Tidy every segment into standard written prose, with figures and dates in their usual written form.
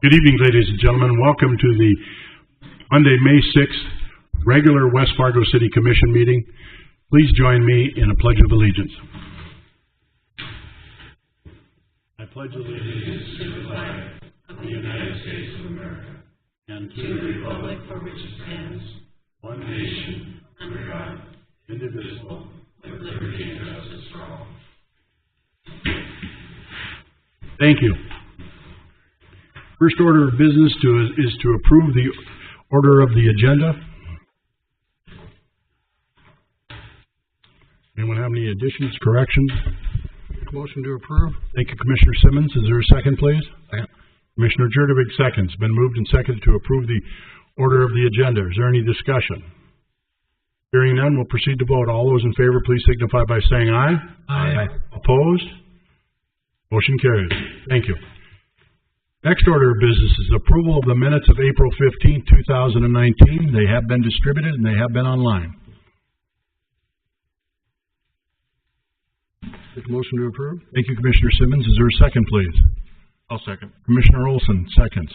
Good evening, ladies and gentlemen. Welcome to the Monday, May 6th, regular West Fargo City Commission meeting. Please join me in a pledge of allegiance. I pledge allegiance to the flag of the United States of America and to the republic for which it stands, one nation, under God, indivisible, with liberty and justice for all. Thank you. First order of business is to approve the order of the agenda. Anyone have any additions, corrections? Motion to approve. Thank you, Commissioner Simmons. Is there a second, please? Second. Commissioner Jurdovich seconds. Been moved and seconded to approve the order of the agenda. Is there any discussion? Hearing none, we'll proceed to vote. All those in favor, please signify by saying aye. Aye. Opposed? Motion carries. Thank you. Next order of business is approval of the minutes of April 15, 2019. They have been distributed and they have been online. Make a motion to approve. Thank you, Commissioner Simmons. Is there a second, please? I'll second. Commissioner Olson, seconds.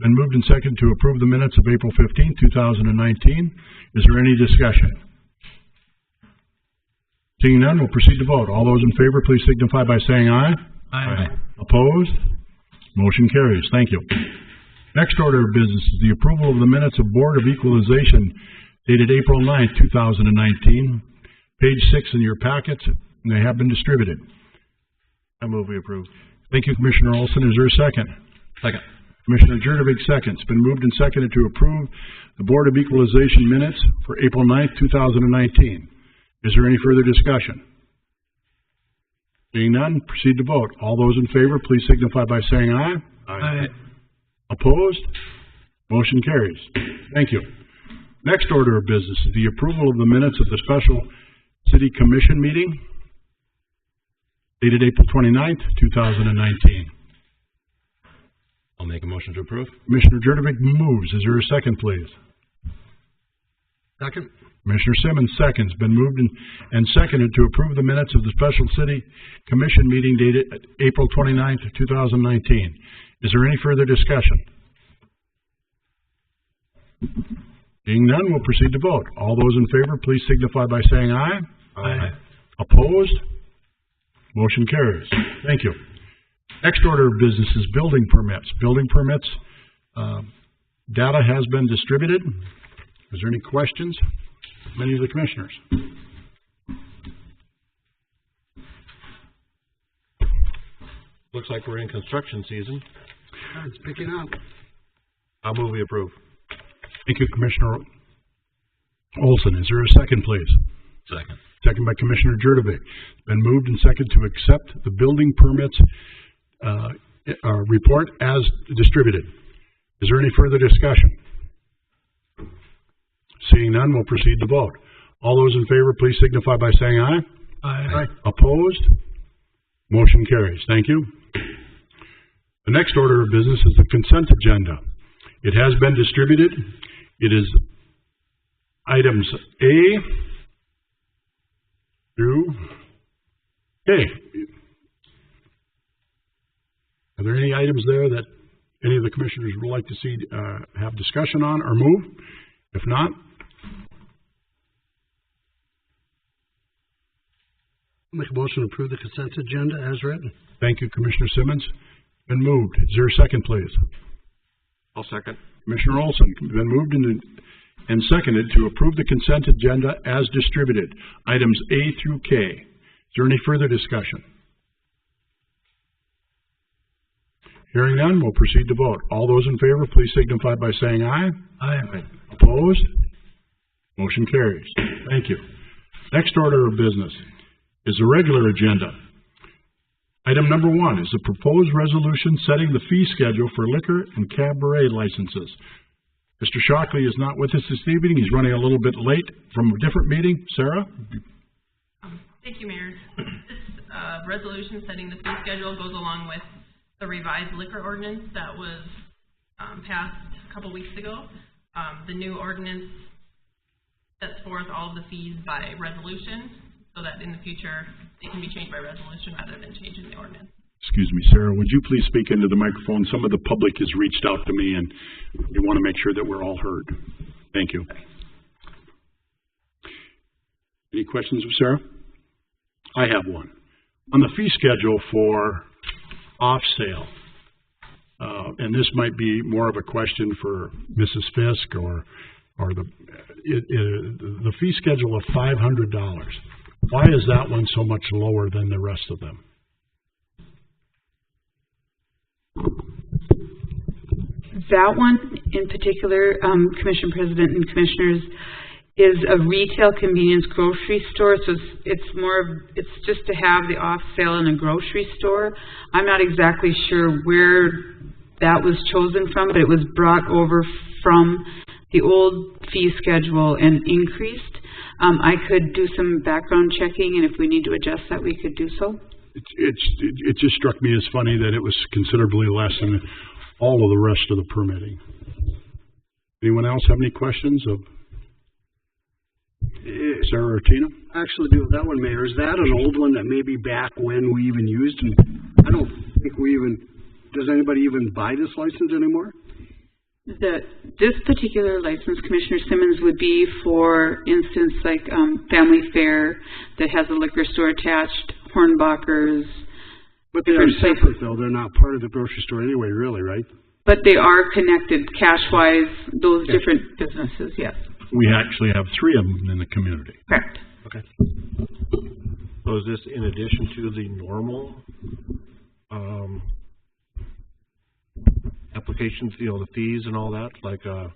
Been moved and seconded to approve the minutes of April 15, 2019. Is there any discussion? Seeing none, we'll proceed to vote. All those in favor, please signify by saying aye. Aye. Opposed? Motion carries. Thank you. Next order of business is the approval of the minutes of Board of Equalization dated April 9, 2019. Page 6 in your packets, and they have been distributed. I move we approve. Thank you, Commissioner Olson. Is there a second? Second. Commissioner Jurdovich seconds. Been moved and seconded to approve the Board of Equalization minutes for April 9, 2019. Is there any further discussion? Being none, proceed to vote. All those in favor, please signify by saying aye. Aye. Opposed? Motion carries. Thank you. Next order of business is the approval of the minutes of the special City Commission meeting dated April 29th, 2019. I'll make a motion to approve. Commissioner Jurdovich moves. Is there a second, please? Second. Commissioner Simmons seconds. Been moved and seconded to approve the minutes of the special City Commission meeting dated April 29th, 2019. Is there any further discussion? Being none, we'll proceed to vote. All those in favor, please signify by saying aye. Aye. Opposed? Motion carries. Thank you. Next order of business is building permits. Building permits, data has been distributed. Is there any questions? Many of the commissioners. Looks like we're in construction season. It's picking up. I'll move we approve. Thank you, Commissioner Olson. Is there a second, please? Second. Second by Commissioner Jurdovich. Been moved and seconded to accept the building permits report as distributed. Is there any further discussion? Seeing none, we'll proceed to vote. All those in favor, please signify by saying aye. Aye. Opposed? Motion carries. Thank you. The next order of business is the consent agenda. It has been distributed. It is items A through K. Are there any items there that any of the commissioners would like to see have discussion on or move? If not, Make a motion to approve the consent agenda as written. thank you, Commissioner Simmons. Been moved. Is there a second, please? I'll second. Commissioner Olson. Been moved and seconded to approve the consent agenda as distributed. Items A through K. Is there any further discussion? Hearing none, we'll proceed to vote. All those in favor, please signify by saying aye. Aye. Opposed? Motion carries. Thank you. Next order of business is the regular agenda. Item number 1 is the proposed resolution setting the fee schedule for liquor and cabaret licenses. Mr. Shockley is not with us this evening. He's running a little bit late from a different meeting. Sarah? Thank you, Mayor. This resolution setting the fee schedule goes along with the revised liquor ordinance that was passed a couple weeks ago. The new ordinance sets forth all of the fees by resolution so that in the future they can be changed by resolution rather than changing the ordinance. Excuse me, Sarah, would you please speak into the microphone? Some of the public has reached out to me, and we want to make sure that we're all heard. Thank you. Any questions of Sarah? I have one. On the fee schedule for off-sale, and this might be more of a question for Mrs. Fisk or the fee schedule of $500. Why is that one so much lower than the rest of them? That one in particular, Commission President and Commissioners, is a retail convenience grocery store, so it's just to have the off sale in a grocery store. I'm not exactly sure where that was chosen from, but it was brought over from the old fee schedule and increased. I could do some background checking, and if we need to adjust that, we could do so. It just struck me as funny that it was considerably less than all of the rest of the permitting. Anyone else have any questions of Sarah or Tina? I actually do that one, Mayor. Is that an old one that maybe back when we even used? And I don't think does anybody even buy this license anymore? This particular license, Commissioner Simmons, would be, for instance, like Family Fare that has a liquor store attached, Hornbacher's. But they are separate, though. They're not part of the grocery store anyway, really, right? But they are connected cash-wise, those different businesses, yes. We actually have 3 of them in the community. Correct. Okay. So is this in addition to the normal applications, the fees and all that? Like, yeah,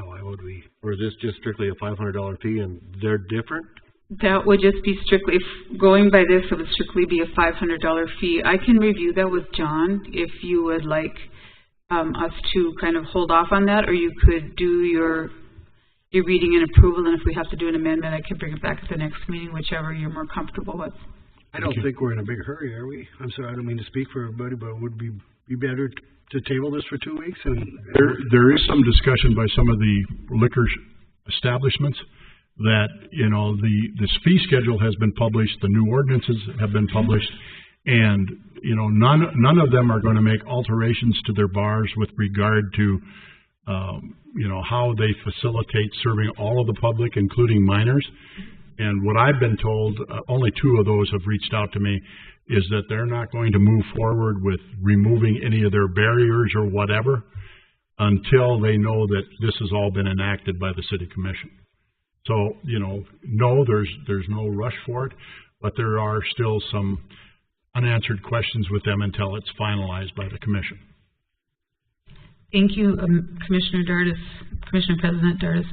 why would we? Or is this just strictly a $500 fee and they're different? That would just be strictly, going by this, it would strictly be a $500 fee. I can review that with John if you would like us to kind of hold off on that, or you could do your reading and approval, and if we have to do an amendment, I can bring it back at the next meeting, whichever you're more comfortable with. I don't think we're in a big hurry, are we? I'm sorry, I don't mean to speak for everybody, but would it be better to table this for 2 weeks? And there is some discussion by some of the liquor establishments that, this fee schedule has been published, the new ordinances have been published, and, none of them are going to make alterations to their bars with regard to, how they facilitate serving all of the public, including minors. And what I've been told, only 2 of those have reached out to me, is that they're not going to move forward with removing any of their barriers or whatever until they know that this has all been enacted by the City Commission. So, no, there's no rush for it, but there are still some unanswered questions with them until it's finalized by the Commission. Thank you, Commissioner President Dardis.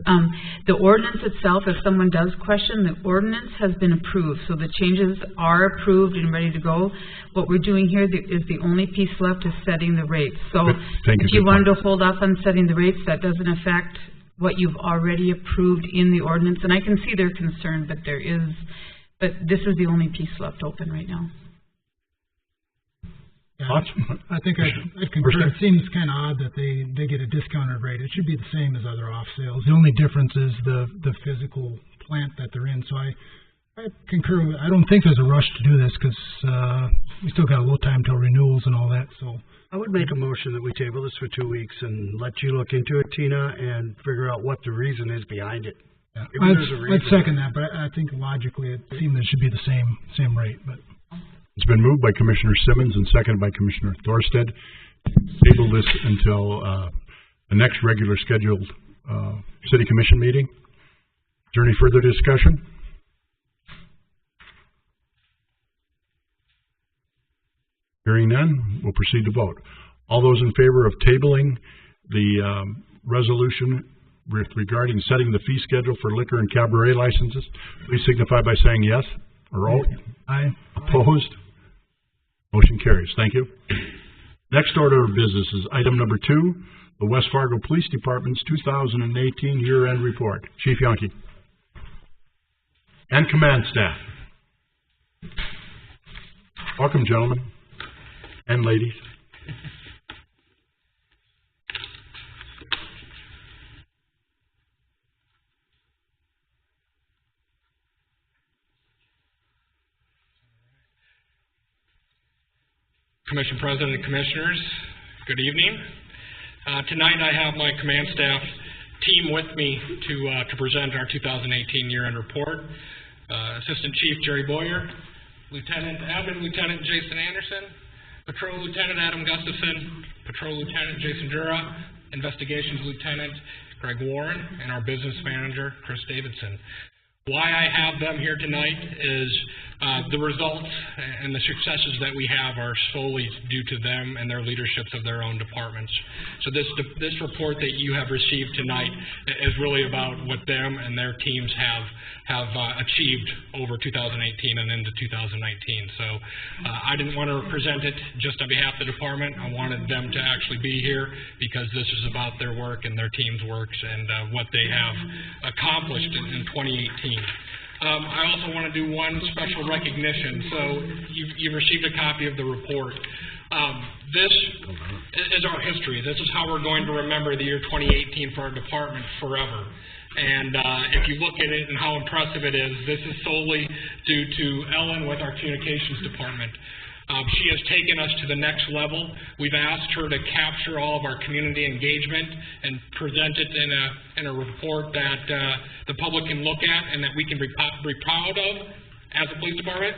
The ordinance itself, if someone does question, the ordinance has been approved, so the changes are approved and ready to go. What we're doing here is the only piece left is setting the rates. So if you wanted to hold off on setting the rates, that doesn't affect what you've already approved in the ordinance. And I can see their concern, but this is the only piece left open right now. Yeah, I think I'd concur. It seems kind of odd that they get a discounted rate. It should be the same as other off sales. The only difference is the physical plant that they're in. So I concur. I don't think there's a rush to do this because we still got a little time till renewals and all that. So I would make a motion that we table this for 2 weeks and let you look into it, Tina, and figure out what the reason is behind it. Yeah, I'd second that, but I think logically it seems it should be the same rate. But it's been moved by Commissioner Simmons and seconded by Commissioner Thorstead. Table this until the next regular scheduled City Commission meeting. Is there any further discussion? Hearing none, we'll proceed to vote. All those in favor of tabling the resolution regarding setting the fee schedule for liquor and cabaret licenses, please signify by saying yes or oh. Aye. Opposed? Motion carries. Thank you. Next order of business is item number 2, the West Fargo Police Department's 2018 year-end report. Chief Yonke. And command staff. Welcome, gentlemen and ladies. Commission President and Commissioners, good evening. Tonight I have my command staff team with me to present our 2018 year-end report. Assistant Chief Jerry Boyer, Admin Lieutenant Jason Anderson, Patrol Lieutenant Adam Gustafson, Patrol Lieutenant Jason Jura, Investigations Lieutenant Greg Warren, and our Business Manager Chris Davidson. Why I have them here tonight is the results and the successes that we have are solely due to them and their leaderships of their own departments. So this report that you have received tonight is really about what them and their teams have achieved over 2018 and into 2019. So I didn't want to present it just on behalf of the department. I wanted them to actually be here because this is about their work and their team's works and what they have accomplished in 2018. I also want to do one special recognition. So you've received a copy of the report. This is our history. This is how we're going to remember the year 2018 for our department forever. And if you look at it and how impressive it is, this is solely due to Ellen with our communications department. She has taken us to the next level. We've asked her to capture all of our community engagement and present it in a report that the public can look at and that we can be proud of as a police department.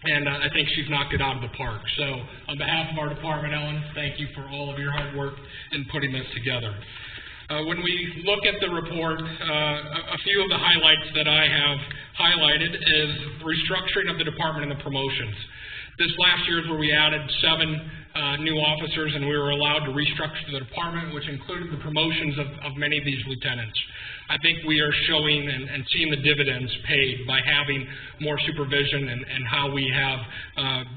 And I think she's knocked it out of the park. So on behalf of our department, Ellen, thank you for all of your hard work in putting this together. When we look at the report, a few of the highlights that I have highlighted is the restructuring of the department and the promotions. This last year is where we added 7 new officers, and we were allowed to restructure the department, which included the promotions of many of these lieutenants. I think we are showing and seeing the dividends paid by having more supervision and how we have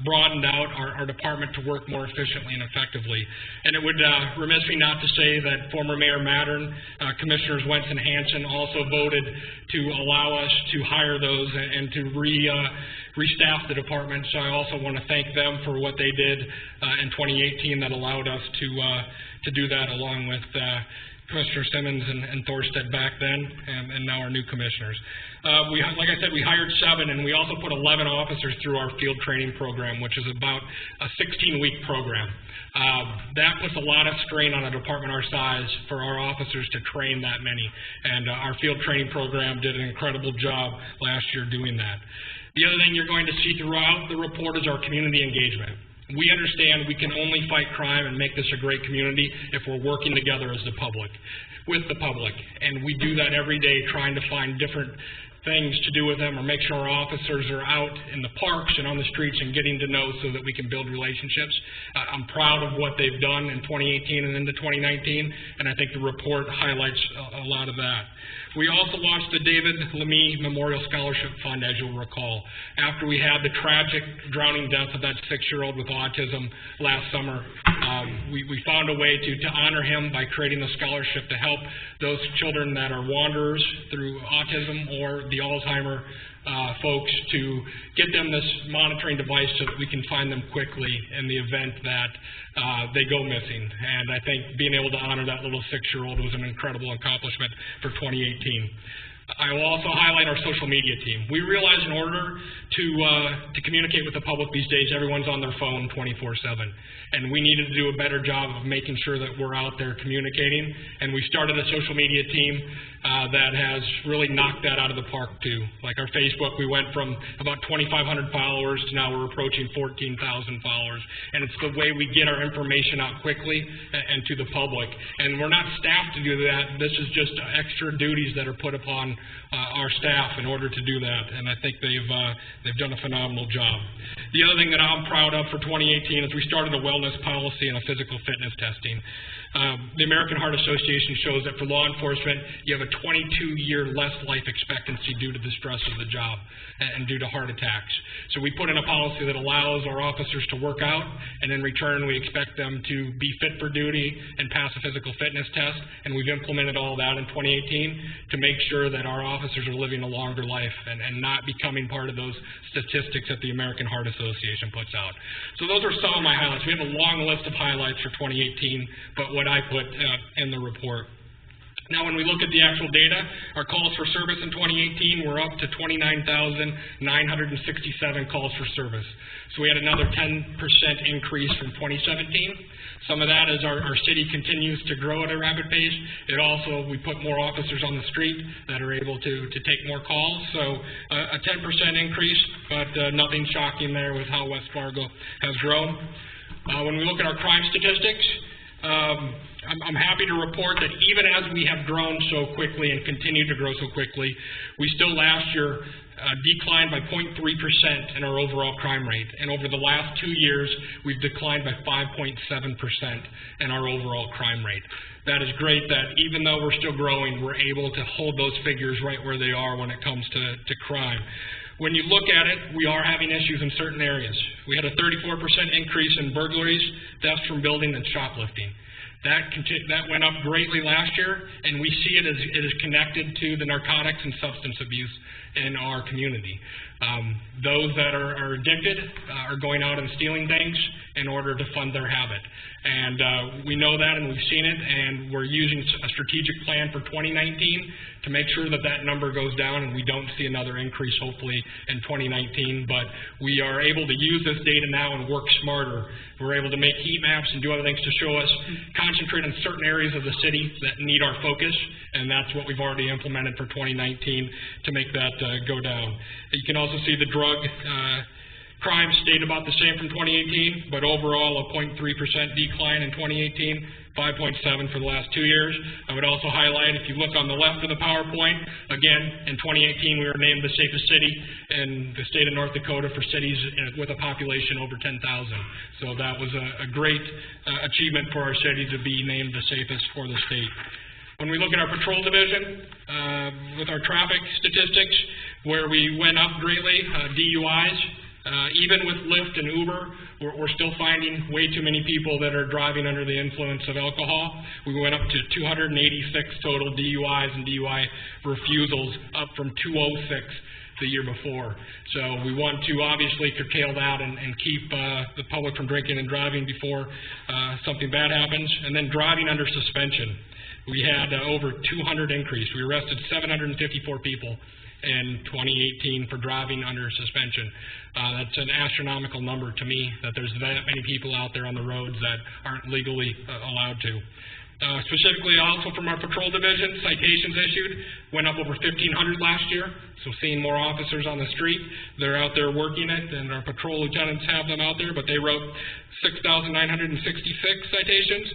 broadened out our department to work more efficiently and effectively. And it would remiss me not to say that former Mayor Mattern, Commissioners Wentz and Hanson also voted to allow us to hire those and to restaff the department. So I also want to thank them for what they did in 2018 that allowed us to do that, along with Commissioner Simmons and Thorstead back then, and now our new commissioners. Like I said, we hired 7, and we also put 11 officers through our field training program, which is about a 16-week program. That puts a lot of strain on a department our size for our officers to train that many, and our field training program did an incredible job last year doing that. The other thing you're going to see throughout the report is our community engagement. We understand we can only fight crime and make this a great community if we're working together as the public, with the public. And we do that every day, trying to find different things to do with them or make sure our officers are out in the parks and on the streets and getting to know so that we can build relationships. I'm proud of what they've done in 2018 and into 2019, and I think the report highlights a lot of that. We also launched the David Lemie Memorial Scholarship Fund, as you'll recall, after we had the tragic drowning death of that 6-year-old with autism last summer. We found a way to honor him by creating a scholarship to help those children that are wanderers through autism or the Alzheimer folks, to get them this monitoring device so that we can find them quickly in the event that they go missing. And I think being able to honor that little 6-year-old was an incredible accomplishment for 2018. I will also highlight our social media team. We realize in order to communicate with the public these days, everyone's on their phone 24/7. And we needed to do a better job of making sure that we're out there communicating. And we started a social media team that has really knocked that out of the park too. Like our Facebook, we went from about 2,500 followers to now we're approaching 14,000 followers. And it's the way we get our information out quickly and to the public. And we're not staffed to do that. This is just extra duties that are put upon our staff in order to do that. And I think they've done a phenomenal job. The other thing that I'm proud of for 2018 is we started a wellness policy and a physical fitness testing. The American Heart Association shows that for law enforcement, you have a 22-year less life expectancy due to the stress of the job and due to heart attacks. So we put in a policy that allows our officers to work out, and in return we expect them to be fit for duty and pass a physical fitness test, and we've implemented all that in 2018 to make sure that our officers are living a longer life and not becoming part of those statistics that the American Heart Association puts out. So those are some of my highlights. We have a long list of highlights for 2018, but what I put in the report. Now, when we look at the actual data, our calls for service in 2018 were up to 29,967 calls for service. So we had another 10% increase from 2017. Some of that is our city continues to grow at a rapid pace. It also, we put more officers on the street that are able to take more calls. So a 10% increase, but nothing shocking there with how West Fargo has grown. When we look at our crime statistics, I'm happy to report that even as we have grown so quickly and continue to grow so quickly, we still last year declined by 0.3% in our overall crime rate. And over the last 2 years, we've declined by 5.7% in our overall crime rate. That is great that even though we're still growing, we're able to hold those figures right where they are when it comes to crime. When you look at it, we are having issues in certain areas. We had a 34% increase in burglaries, thefts from building, and shoplifting. That went up greatly last year, and we see it as it is connected to the narcotics and substance abuse in our community. Those that are addicted are going out and stealing things in order to fund their habit. And we know that, and we've seen it, and we're using a strategic plan for 2019 to make sure that that number goes down and we don't see another increase, hopefully, in 2019. But we are able to use this data now and work smarter. We're able to make heat maps and do other things to show us, concentrate on certain areas of the city that need our focus, and that's what we've already implemented for 2019 to make that go down. You can also see the drug crime stayed about the same from 2018, but overall a 0.3% decline in 2018, 5.7 for the last 2 years. I would also highlight, if you look on the left of the PowerPoint, again, in 2018 we were named the safest city in the state of North Dakota for cities with a population over 10,000. So that was a great achievement for our city to be named the safest for the state. When we look at our patrol division, with our traffic statistics, where we went up greatly, DUIs, even with Lyft and Uber, we're still finding way too many people that are driving under the influence of alcohol. We went up to 286 total DUIs and DUI refusals, up from 206 the year before. So we want to obviously curtail that and keep the public from drinking and driving before something bad happens. And then driving under suspension. We had over 200 increase. We arrested 754 people in 2018 for driving under suspension. That's an astronomical number to me, that there's that many people out there on the roads that aren't legally allowed to. Specifically also from our patrol division, citations issued went up over 1,500 last year, so seeing more officers on the street. They're out there working it, and our patrol lieutenants have them out there, but they wrote 6,966 citations.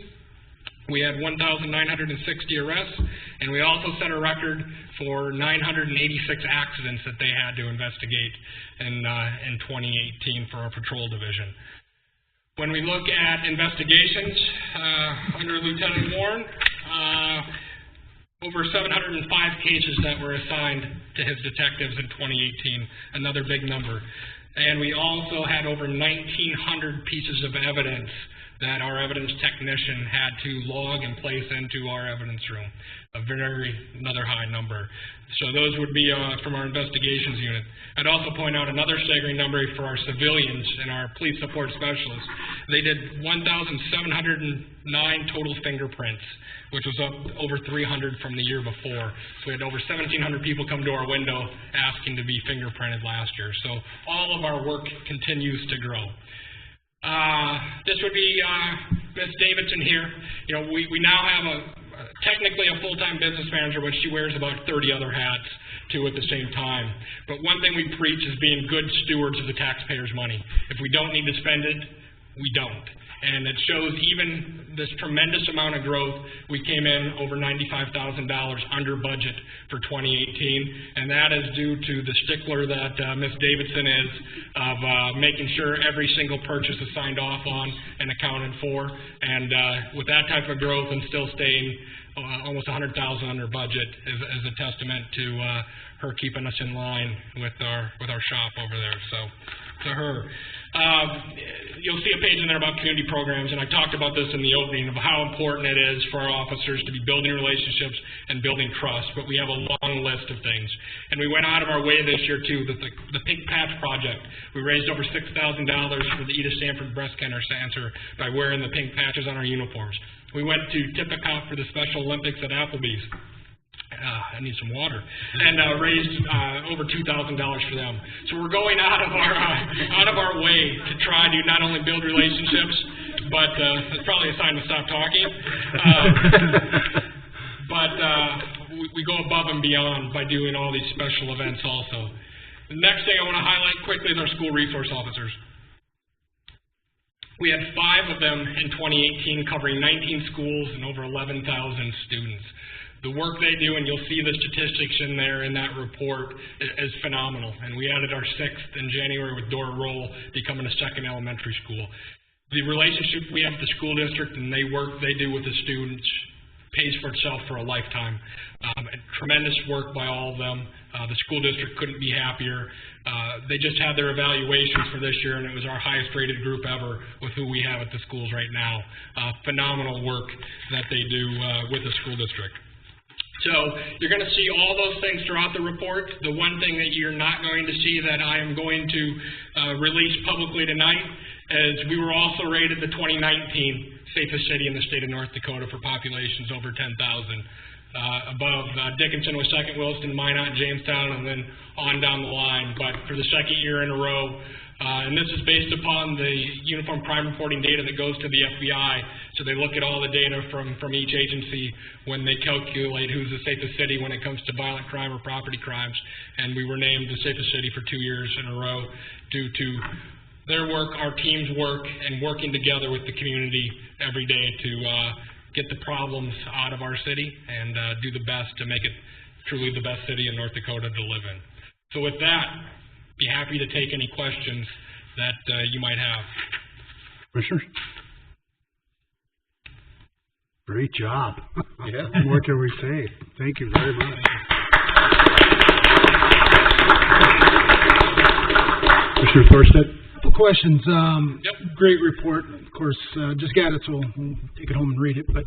We had 1,960 arrests, and we also set a record for 986 accidents that they had to investigate in 2018 for our patrol division. When we look at investigations under Lieutenant Warren, over 705 cases that were assigned to his detectives in 2018, another big number. And we also had over 1,900 pieces of evidence that our evidence technician had to log and place into our evidence room. Another high number. So those would be from our investigations unit. I'd also point out another staggering number for our civilians and our police support specialists. They did 1,709 total fingerprints, which was up over 300 from the year before. So we had over 1,700 people come to our window asking to be fingerprinted last year. So all of our work continues to grow. This would be Ms. Davidson here. You know, we now have technically a full-time business manager, but she wears about 30 other hats too at the same time. But one thing we preach is being good stewards of the taxpayers' money. If we don't need to spend it, we don't. And it shows even this tremendous amount of growth, we came in over $95,000 under budget for 2018, and that is due to the stickler that Ms. Davidson is of making sure every single purchase is signed off on and accounted for. And with that type of growth and still staying almost $100,000 under budget is a testament to her keeping us in line with our shop over there. So to her. You'll see a page in there about community programs, and I talked about this in the opening of how important it is for our officers to be building relationships and building trust, but we have a long list of things. And we went out of our way this year, too, the Pink Patch Project. We raised over $6,000 for the Edith Stanford Breast Cancer by wearing the pink patches on our uniforms. We went to Tippecanoe for the Special Olympics at Applebee's. I need some water, and raised over $2,000 for them. So we're going out of our way to try to not only build relationships, but it's probably a sign to stop talking. But we go above and beyond by doing all these special events also. The next thing I want to highlight quickly is our school resource officers. We had 5 of them in 2018, covering 19 schools and over 11,000 students. The work they do, and you'll see the statistics in there in that report, is phenomenal. And we added our 6th in January with Dora Roll becoming a 2nd elementary school. The relationship we have with the school district and work they do with the students pays for itself for a lifetime. Tremendous work by all of them. The school district couldn't be happier. They just had their evaluations for this year, and it was our highest rated group ever with who we have at the schools right now. Phenomenal work that they do with the school district. So you're going to see all those things throughout the report. The one thing that you're not going to see that I am going to release publicly tonight is we were also rated the 2019 safest city in the state of North Dakota for populations over 10,000. Above Dickinson was 2nd, Williston, Minot, Jamestown, and then on down the line. But for the 2nd year in a row, and this is based upon the uniform crime reporting data that goes to the FBI. So they look at all the data from each agency when they calculate who's the safest city when it comes to violent crime or property crimes. And we were named the safest city for 2 years in a row due to their work, our team's work, and working together with the community every day to get the problems out of our city and do the best to make it truly the best city in North Dakota to live in. So with that, be happy to take any questions that you might have. Commissioners? Great job. Yeah. What can we say? Thank you very much. Commissioner Thorstead? Couple questions. Yep. Great report. Of course, just got it, so we'll take it home and read it. But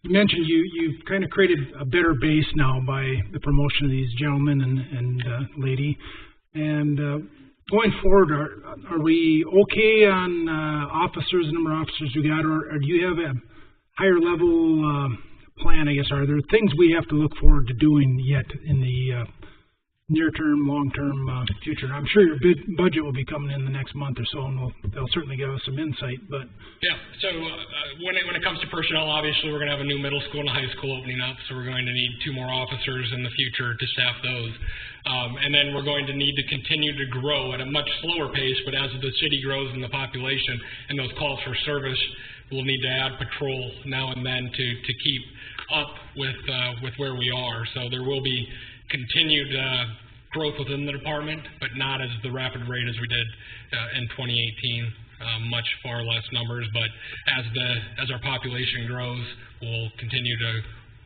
you mentioned you've kind of created a better base now by the promotion of these gentlemen and lady. And going forward, are we okay on officers, the number of officers we got, or do you have a higher level plan, I guess? Are there things we have to look forward to doing yet in the near-term, long-term future? I'm sure your budget will be coming in the next month or so, and they'll certainly give us some insight. But yeah, so when it comes to personnel, obviously we're going to have a new middle school and a high school opening up, so we're going to need 2 more officers in the future to staff those. And then we're going to need to continue to grow at a much slower pace, but as the city grows in the population and those calls for service, we'll need to add patrol now and then to keep up with where we are. So there will be continued growth within the department, but not as the rapid rate as we did in 2018. Much far less numbers, but as our population grows, we'll continue to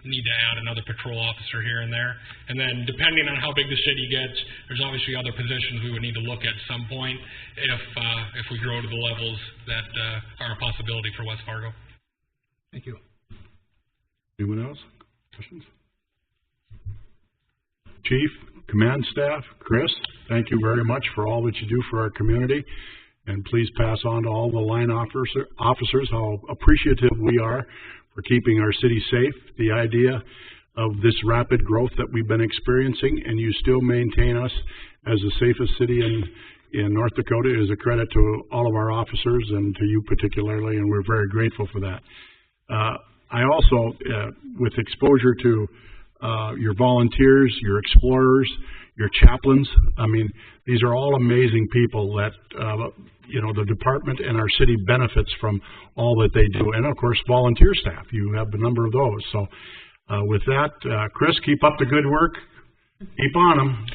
need to add another patrol officer here and there. And then depending on how big the city gets, there's obviously other positions we would need to look at some point if we grow to the levels that are a possibility for West Fargo. thank you. Anyone else? Questions? Chief, command staff, Chris, thank you very much for all that you do for our community. And please pass on to all the line officers how appreciative we are for keeping our city safe. The idea of this rapid growth that we've been experiencing, and you still maintain us as the safest city in North Dakota, is a credit to all of our officers and to you particularly, and we're very grateful for that. I also, with exposure to your volunteers, your explorers, your chaplains, I mean, these are all amazing people that, the department and our city benefits from all that they do. And, of course, volunteer staff. You have a number of those. So with that, Chris, keep up the good work. Keep on them.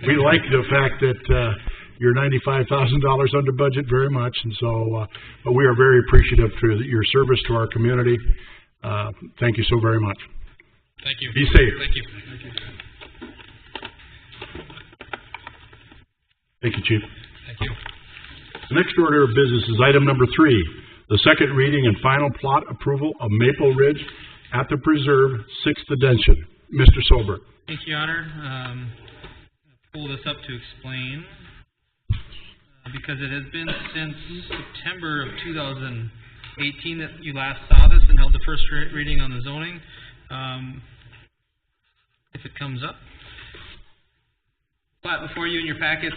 We like the fact that you're $95,000 under budget very much. And so, but we are very appreciative for your service to our community. Thank you so very much. Thank you. Be safe. Thank you. Thank you, Chief. Thank you. The next order of business is item number 3, the second reading and final plot approval of Maple Ridge at the Preserve, 6th Edition. Mr. Sober. Thank you, Your Honor. I'll pull this up to explain because it has been since September of 2018 that you last saw this and held the first reading on the zoning. if it comes up. Plat before you in your packets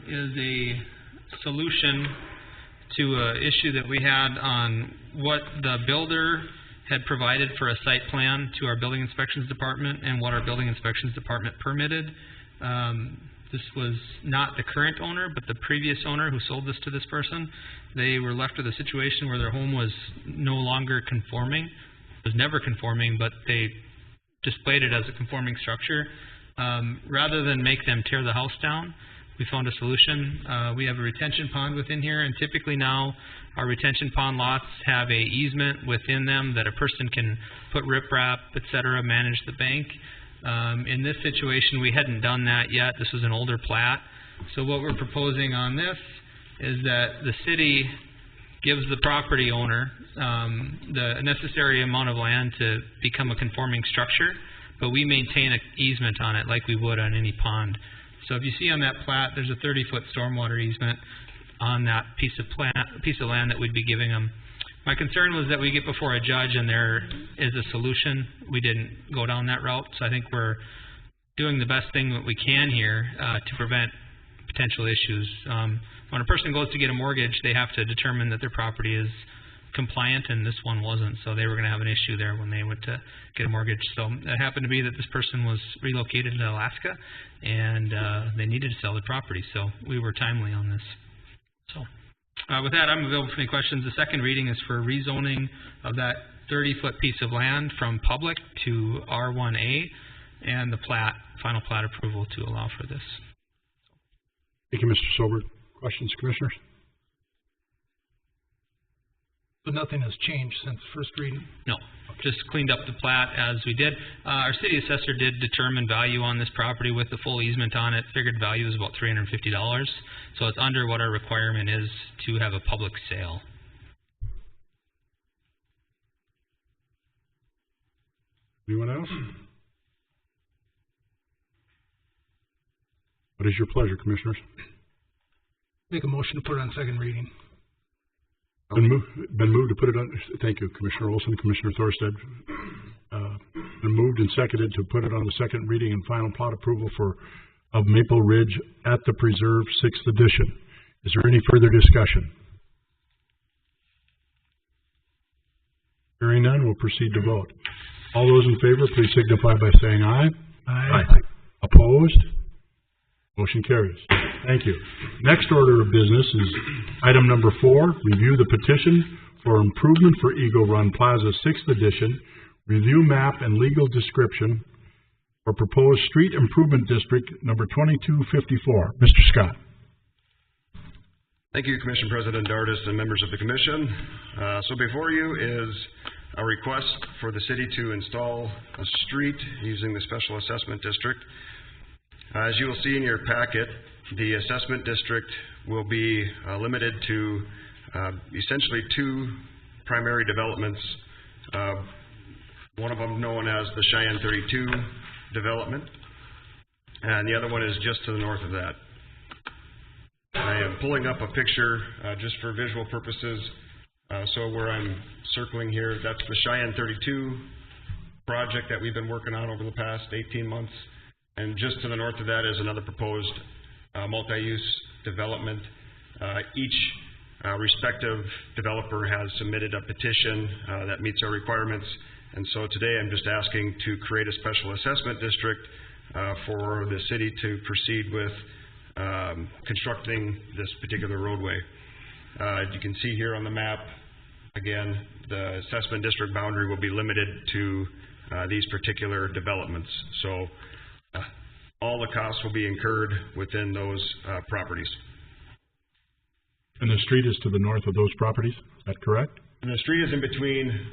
is a solution to an issue that we had on what the builder had provided for a site plan to our building inspections department and what our building inspections department permitted. This was not the current owner, but the previous owner who sold this to this person. They were left with a situation where their home was no longer conforming. It was never conforming, but they displayed it as a conforming structure. Rather than make them tear the house down, we found a solution. We have a retention pond within here, and typically now our retention pond lots have a easement within them that a person can put riprap, etc., manage the bank. In this situation, we hadn't done that yet. This was an older plat. So what we're proposing on this is that the city gives the property owner the necessary amount of land to become a conforming structure, but we maintain an easement on it like we would on any pond. So if you see on that plat, there's a 30-foot stormwater easement on that piece of land that we'd be giving them. My concern was that we get before a judge and there is a solution. We didn't go down that route, so I think we're doing the best thing that we can here to prevent potential issues. When a person goes to get a mortgage, they have to determine that their property is compliant, and this one wasn't, so they were going to have an issue there when they went to get a mortgage. So it happened to be that this person was relocated to Alaska, and they needed to sell their property, so we were timely on this. So with that, I'm available for any questions. The second reading is for rezoning of that 30-foot piece of land from public to R1A, and the plat, final plat approval to allow for this. Thank you, Mr. Sobert. Questions, Commissioners? So nothing has changed since first reading? No, just cleaned up the plat as we did. Our city assessor did determine value on this property with the full easement on it. Figured value is about $350, so it's under what our requirement is to have a public sale. Anyone else? What is your pleasure, Commissioners? Make a motion to put it on second reading. Been moved to put it on. Thank you, Commissioner Olson, Commissioner Thorstad. Been moved and seconded to put it on the second reading and final plot approval of Maple Ridge at the Preserve 6th edition. Is there any further discussion? Hearing none, we'll proceed to vote. All those in favor, please signify by saying aye. Aye. Opposed? Motion carries. Thank you. Next order of business is item number 4, review the petition for improvement for Eagle Run Plaza 6th edition, review map and legal description for proposed street improvement district number 2254. Mr. Scott. Thank you, Commission President Dardis and members of the Commission. So before you is a request for the city to install a street using the Special Assessment District. As you will see in your packet, the assessment district will be limited to essentially 2 primary developments, one of them known as the Cheyenne 32 development, and the other one is just to the north of that. I am pulling up a picture just for visual purposes, so where I'm circling here, that's the Cheyenne 32 project that we've been working on over the past 18 months. And just to the north of that is another proposed multi-use development. Each respective developer has submitted a petition that meets our requirements. And so today I'm just asking to create a special assessment district for the city to proceed with constructing this particular roadway. You can see here on the map, again, the assessment district boundary will be limited to these particular developments. So all the costs will be incurred within those properties. And the street is to the north of those properties, is that correct? And the street is in between.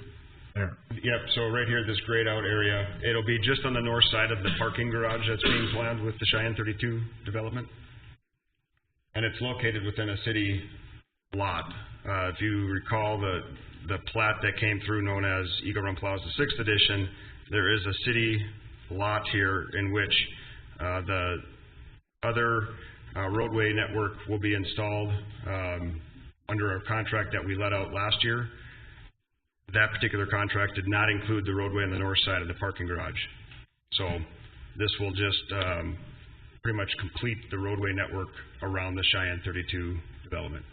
There. Yep, so right here, this grayed out area. It'll be just on the north side of the parking garage that's being planned with the Cheyenne 32 development. And it's located within a city lot. If you recall the plat that came through known as Eagle Run Plaza 6th edition, there is a city lot here in which the other roadway network will be installed under a contract that we let out last year. That particular contract did not include the roadway on the north side of the parking garage. So this will just pretty much complete the roadway network around the Cheyenne 32 development.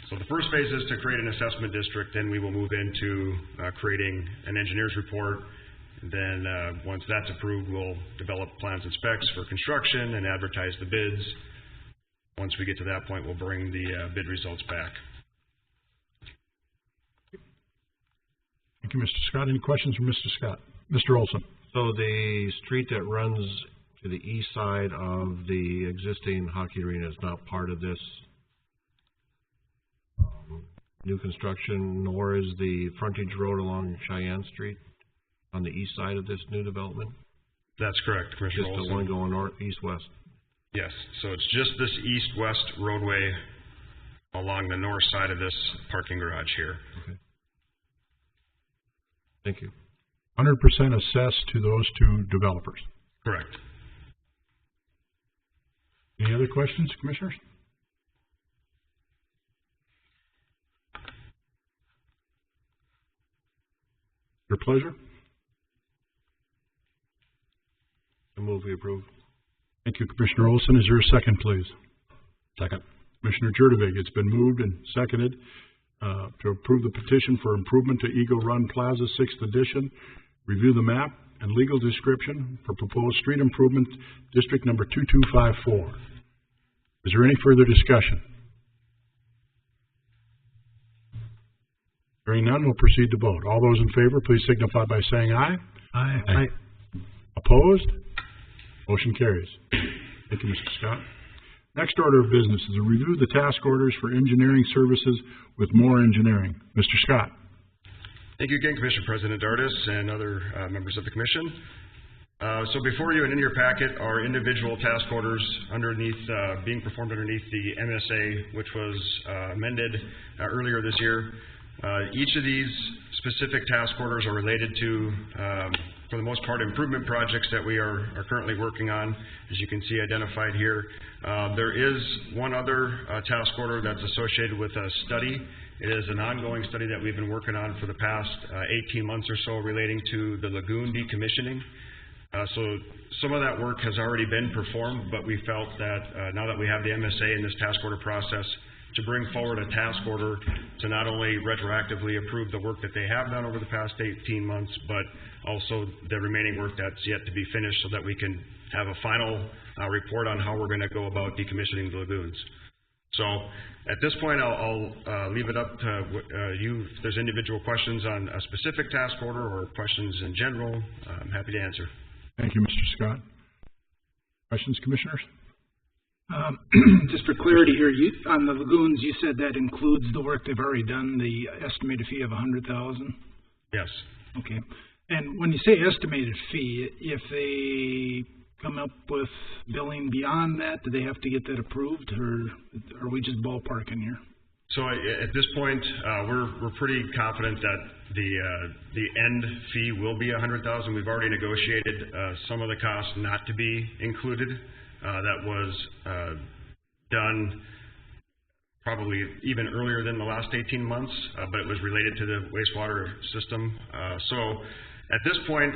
So the first phase is to create an assessment district, then we will move into creating an engineer's report. Then once that's approved, we'll develop plans and specs for construction and advertise the bids. Once we get to that point, we'll bring the bid results back. Thank you, Mr. Scott. Any questions from Mr. Scott? Mr. Olson. So the street that runs to the east side of the existing hockey arena is not part of this new construction, nor is the frontage road along Cheyenne Street on the east side of this new development? That's correct, Commissioner Just Olson. the one going north, east, west? Yes, so it's just this east-west roadway along the north side of this parking garage here. Okay. Thank you. 100% assessed to those two developers. Correct. Any other questions, Commissioners? Your pleasure. I move we approve. Thank you, Commissioner Olson. Is there a second, please? Second. Commissioner Jurdevig. It's been moved and seconded to approve the petition for improvement to Eagle Run Plaza, 6th edition. Review the map and legal description for proposed street improvement district number 2254. Is there any further discussion? Hearing none, we'll proceed to vote. All those in favor, please signify by saying aye. Aye. Aye. Opposed? Motion carries. Thank you, Mr. Scott. Next order of business is to review the task orders for engineering services with More Engineering. Mr. Scott. Thank you again, Commissioner President Dardis and other members of the Commission. So before you and in your packet are individual task orders underneath, being performed underneath the MSA, which was amended earlier this year. Each of these specific task orders are related to, for the most part, improvement projects that we are currently working on, as you can see identified here. There is one other task order that's associated with a study. It is an ongoing study that we've been working on for the past 18 months or so relating to the lagoon decommissioning. So some of that work has already been performed, but we felt that now that we have the MSA in this task order process, to bring forward a task order to not only retroactively approve the work that they have done over the past 18 months, but also the remaining work that's yet to be finished so that we can have a final report on how we're going to go about decommissioning the lagoons. So at this point, I'll leave it up to you. If there's individual questions on a specific task order or questions in general, I'm happy to answer. Thank you, Mr. Scott. Questions, Commissioners? Just for clarity here, on the lagoons, you said that includes the work they've already done, the estimated fee of $100,000? Yes. Okay. And when you say estimated fee, if they come up with billing beyond that, do they have to get that approved, or are we just ballparking here? So at this point, we're pretty confident that the end fee will be $100,000. We've already negotiated some of the costs not to be included. That was done probably even earlier than the last 18 months, but it was related to the wastewater system. So at this point,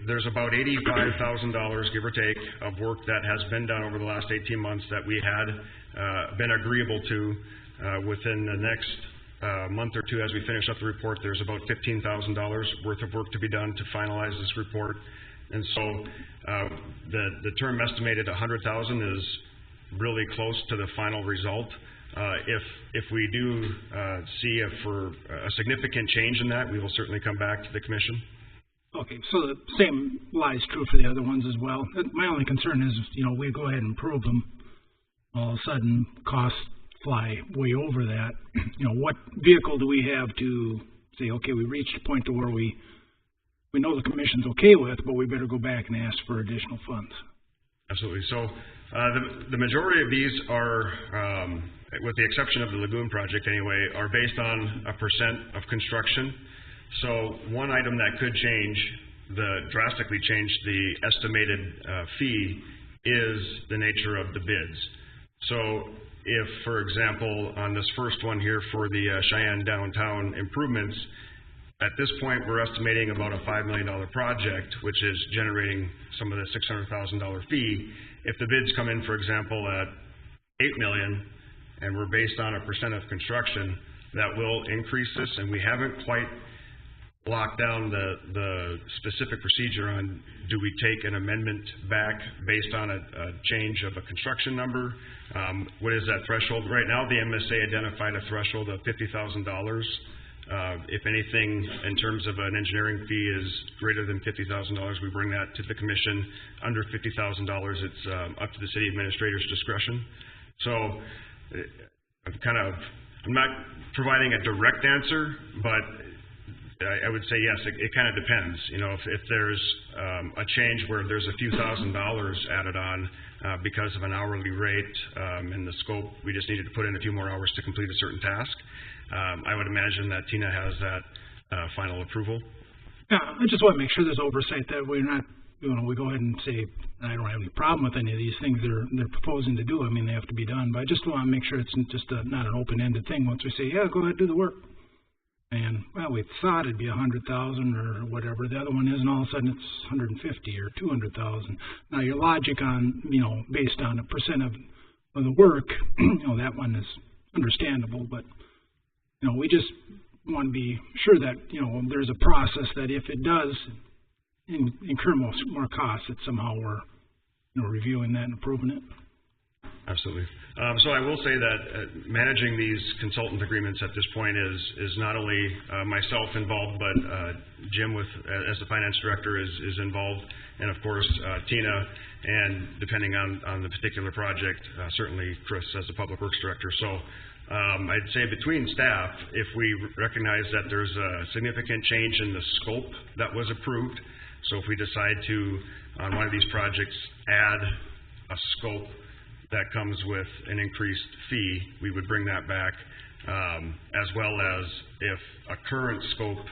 there's about $85,000, give or take, of work that has been done over the last 18 months that we had been agreeable to. Within the next month or two, as we finish up the report, there's about $15,000 worth of work to be done to finalize this report. And so the term estimated $100,000 is really close to the final result. If we do see a significant change in that, we will certainly come back to the Commission. Okay, so the same lies true for the other ones as well. My only concern is, we go ahead and prove them. All of a sudden, costs fly way over that. What vehicle do we have to say, okay, we reached a point to where we know the Commission's okay with, but we better go back and ask for additional funds? Absolutely. So the majority of these are, with the exception of the lagoon project anyway, are based on a % of construction. So one item that could drastically change the estimated fee is the nature of the bids. So if, for example, on this first one here for the Cheyenne downtown improvements, At this point, we're estimating about a $5 million project, which is generating some of the $600,000 fee. If the bids come in, for example, at $8 million, and we're based on a percent of construction, that will increase this, and we haven't quite locked down the specific procedure on, do we take an amendment back based on a change of a construction number? What is that threshold? Right now, the MSA identified a threshold of $50,000. If anything, in terms of an engineering fee is greater than $50,000, we bring that to the commission. Under $50,000, it's up to the city administrator's discretion. So I'm not providing a direct answer, but I would say yes, it kind of depends. You know, if there's a change where there's a few $1,000s added on because of an hourly rate in the scope, we just needed to put in a few more hours to complete a certain task. I would imagine that Tina has that final approval. Yeah, I just want to make sure there's oversight that we're not, you know, we go ahead and say, I don't have any problem with any of these things they're proposing to do. I mean, they have to be done, but I just want to make sure it's just not an open-ended thing. Once we say, yeah, go ahead, do the work. And, well, we thought it'd be 100,000 or whatever. The other one is, and all of a sudden it's 150 or 200,000. Now, your logic on, you know, based on a percent of the work, you know, that one is understandable. But, you know, we just want to be sure that, you know, there's a process that if it does incur more costs, that somehow we're, you know, reviewing that and approving it. Absolutely. So I will say that managing these consultant agreements at this point is not only myself involved, but Jim as the finance director is involved, and of course Tina, and depending on the particular project, certainly Chris as the public works director. So I'd say between staff, if we recognize that there's a significant change in the scope that was approved, so if we decide to, on one of these projects, add a scope that comes with an increased fee, we would bring that back, as well as if a current scope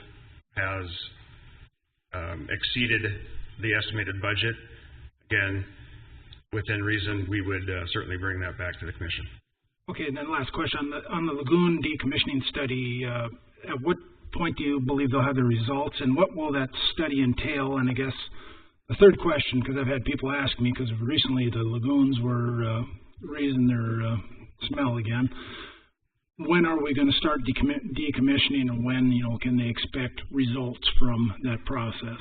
has exceeded the estimated budget, again, within reason, we would certainly bring that back to the commission. Okay, and then last question, on the lagoon decommissioning study, at what point do you believe they'll have the results, and what will that study entail? And I guess the third question, because I've had people ask me, because recently the lagoons were raising their smell again. When are we going to start decommissioning, and when, you know, can they expect results from that process?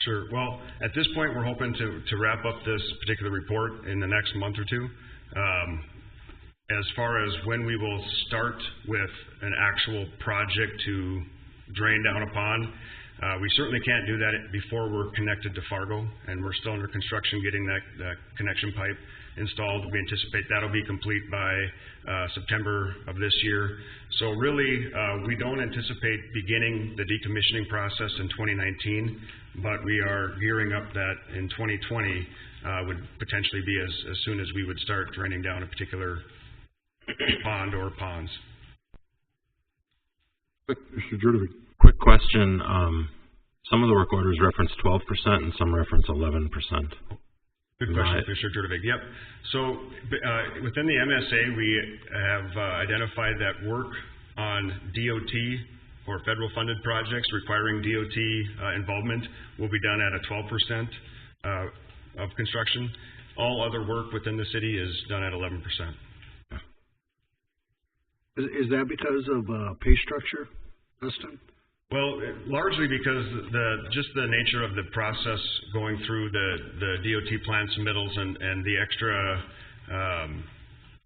Sure. Well, at this point, we're hoping to wrap up this particular report in the next month or two. As far as when we will start with an actual project to drain down a pond, we certainly can't do that before we're connected to Fargo, and we're still under construction getting that connection pipe installed. We anticipate that'll be complete by September of this year. So really, we don't anticipate beginning the decommissioning process in 2019, but we are gearing up that in 2020 would potentially be as soon as we would start draining down a particular pond or ponds. Mr. Jurdovic. Quick question. Some of the work orders reference 12% and some reference 11%. Good question, Mr. Jurdovic. Yep. So within the MSA, we have identified that work on DOT or federal funded projects requiring DOT involvement will be done at a 12% of construction. All other work within the city is done at 11%. Is that because of pay structure, Dustin? Well, largely because just the nature of the process going through the DOT plan submittals and the extra,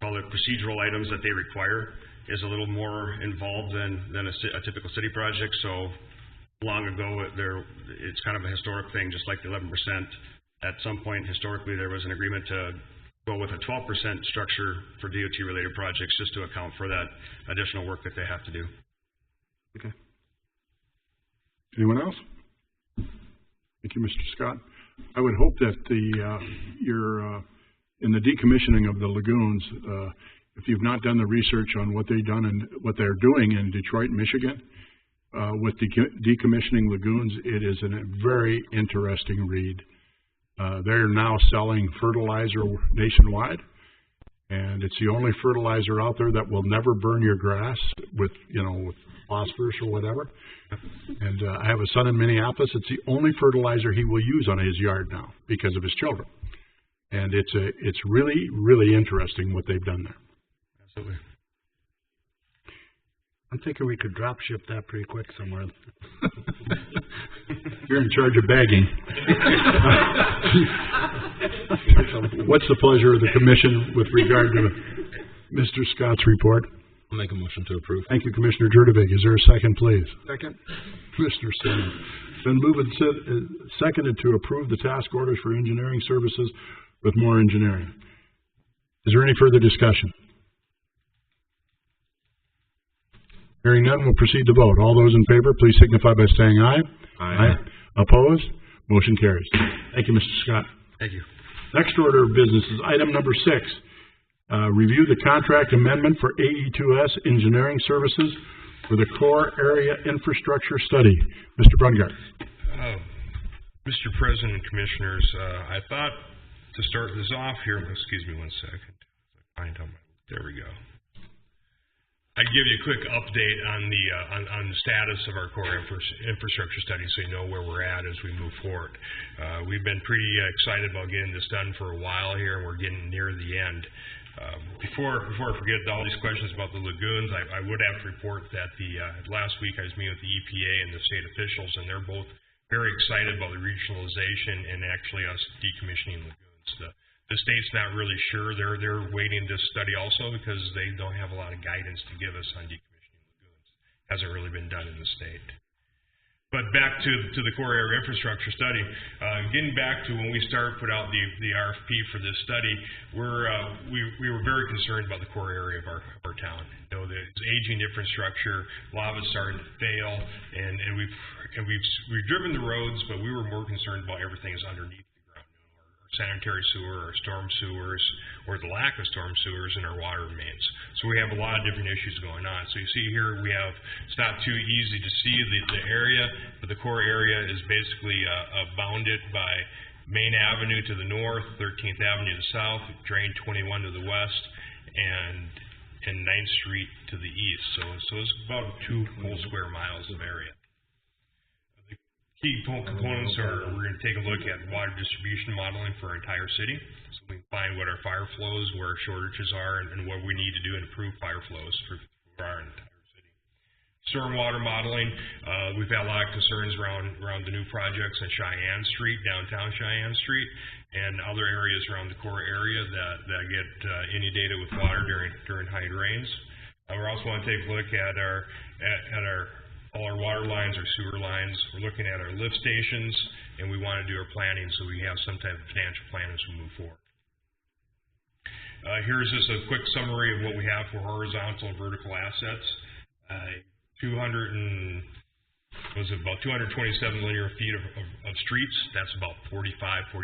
call it procedural items that they require is a little more involved than a typical city project. So long ago, it's kind of a historic thing, just like the 11%. At some point, historically, there was an agreement to go with a 12% structure for DOT-related projects just to account for that additional work that they have to do. Okay. Anyone else? Thank you, Mr. Scott. I would hope that in the decommissioning of the lagoons, if you've not done the research on what they've done and what they're doing in Detroit, Michigan, with the decommissioning lagoons, it is a very interesting read. They're now selling fertilizer nationwide, And it's the only fertilizer out there that will never burn your grass with, with phosphorus or whatever. And I have a son in Minneapolis. It's the only fertilizer he will use on his yard now because of his children. And it's really, really interesting what they've done there. Absolutely. I'm thinking we could drop ship that pretty quick somewhere. You're in charge of bagging. What's the pleasure of the commission with regard to Mr. Scott's report? I'll make a motion to approve. Thank you, Commissioner Jurdevig. Is there a second, please? Second. Mr. Simmons. Been moved and seconded to approve the task orders for engineering services with more engineering. Is there any further discussion? Hearing none, we'll proceed to vote. All those in favor, please signify by saying aye. Aye. Opposed? Motion carries. Thank you, Mr. Scott. Thank you. Next order of business is item number 6. Review the contract amendment for AE2S Engineering Services for the Core Area Infrastructure Study. Mr. Brungardt. Mr. President and Commissioners, I thought to start this off here, excuse me one second. There we go. I'd give you a quick update on the status of our core infrastructure study, so you know where we're at as we move forward. We've been pretty excited about getting this done for a while here, and we're getting near the end. Before I forget all these questions about the lagoons, I would have to report that last week I was meeting with the EPA and the state officials, and they're both very excited about the regionalization and actually us decommissioning lagoons. The state's not really sure. They're waiting to study also because they don't have a lot of guidance to give us on decommissioning lagoons. Hasn't really been done in the state. But back to the core area infrastructure study, getting back to when we put out the RFP for this study, we were very concerned about the core area of our town. It's aging infrastructure, a lot of it's starting to fail, and we've driven the roads, but we were more concerned about everything that's underneath sanitary sewer, or storm sewers, or the lack of storm sewers in our water mains. So we have a lot of different issues going on. So you see here it's not too easy to see the area, but the core area is basically bounded by Main Avenue to the north, 13th Avenue to the south, Drain 21 to the west, and 9th Street to the east. So it's about 2 full square miles of area. Key components are, we're going to take a look at water distribution modeling for our entire city, so we can find what our fire flows, where our shortages are, and what we need to do to improve fire flows for our entire city. Stormwater modeling, we've had a lot of concerns around the new projects on Cheyenne Street, downtown Cheyenne Street, and other areas around the core area that get inundated with water during high rains. We're also going to take a look at all our water lines, our sewer lines. We're looking at our lift stations, and we want to do our planning so we have some type of financial plan as we move forward. Here's just a quick summary of what we have for horizontal and vertical assets. 227 linear feet of streets. That's about 45, 46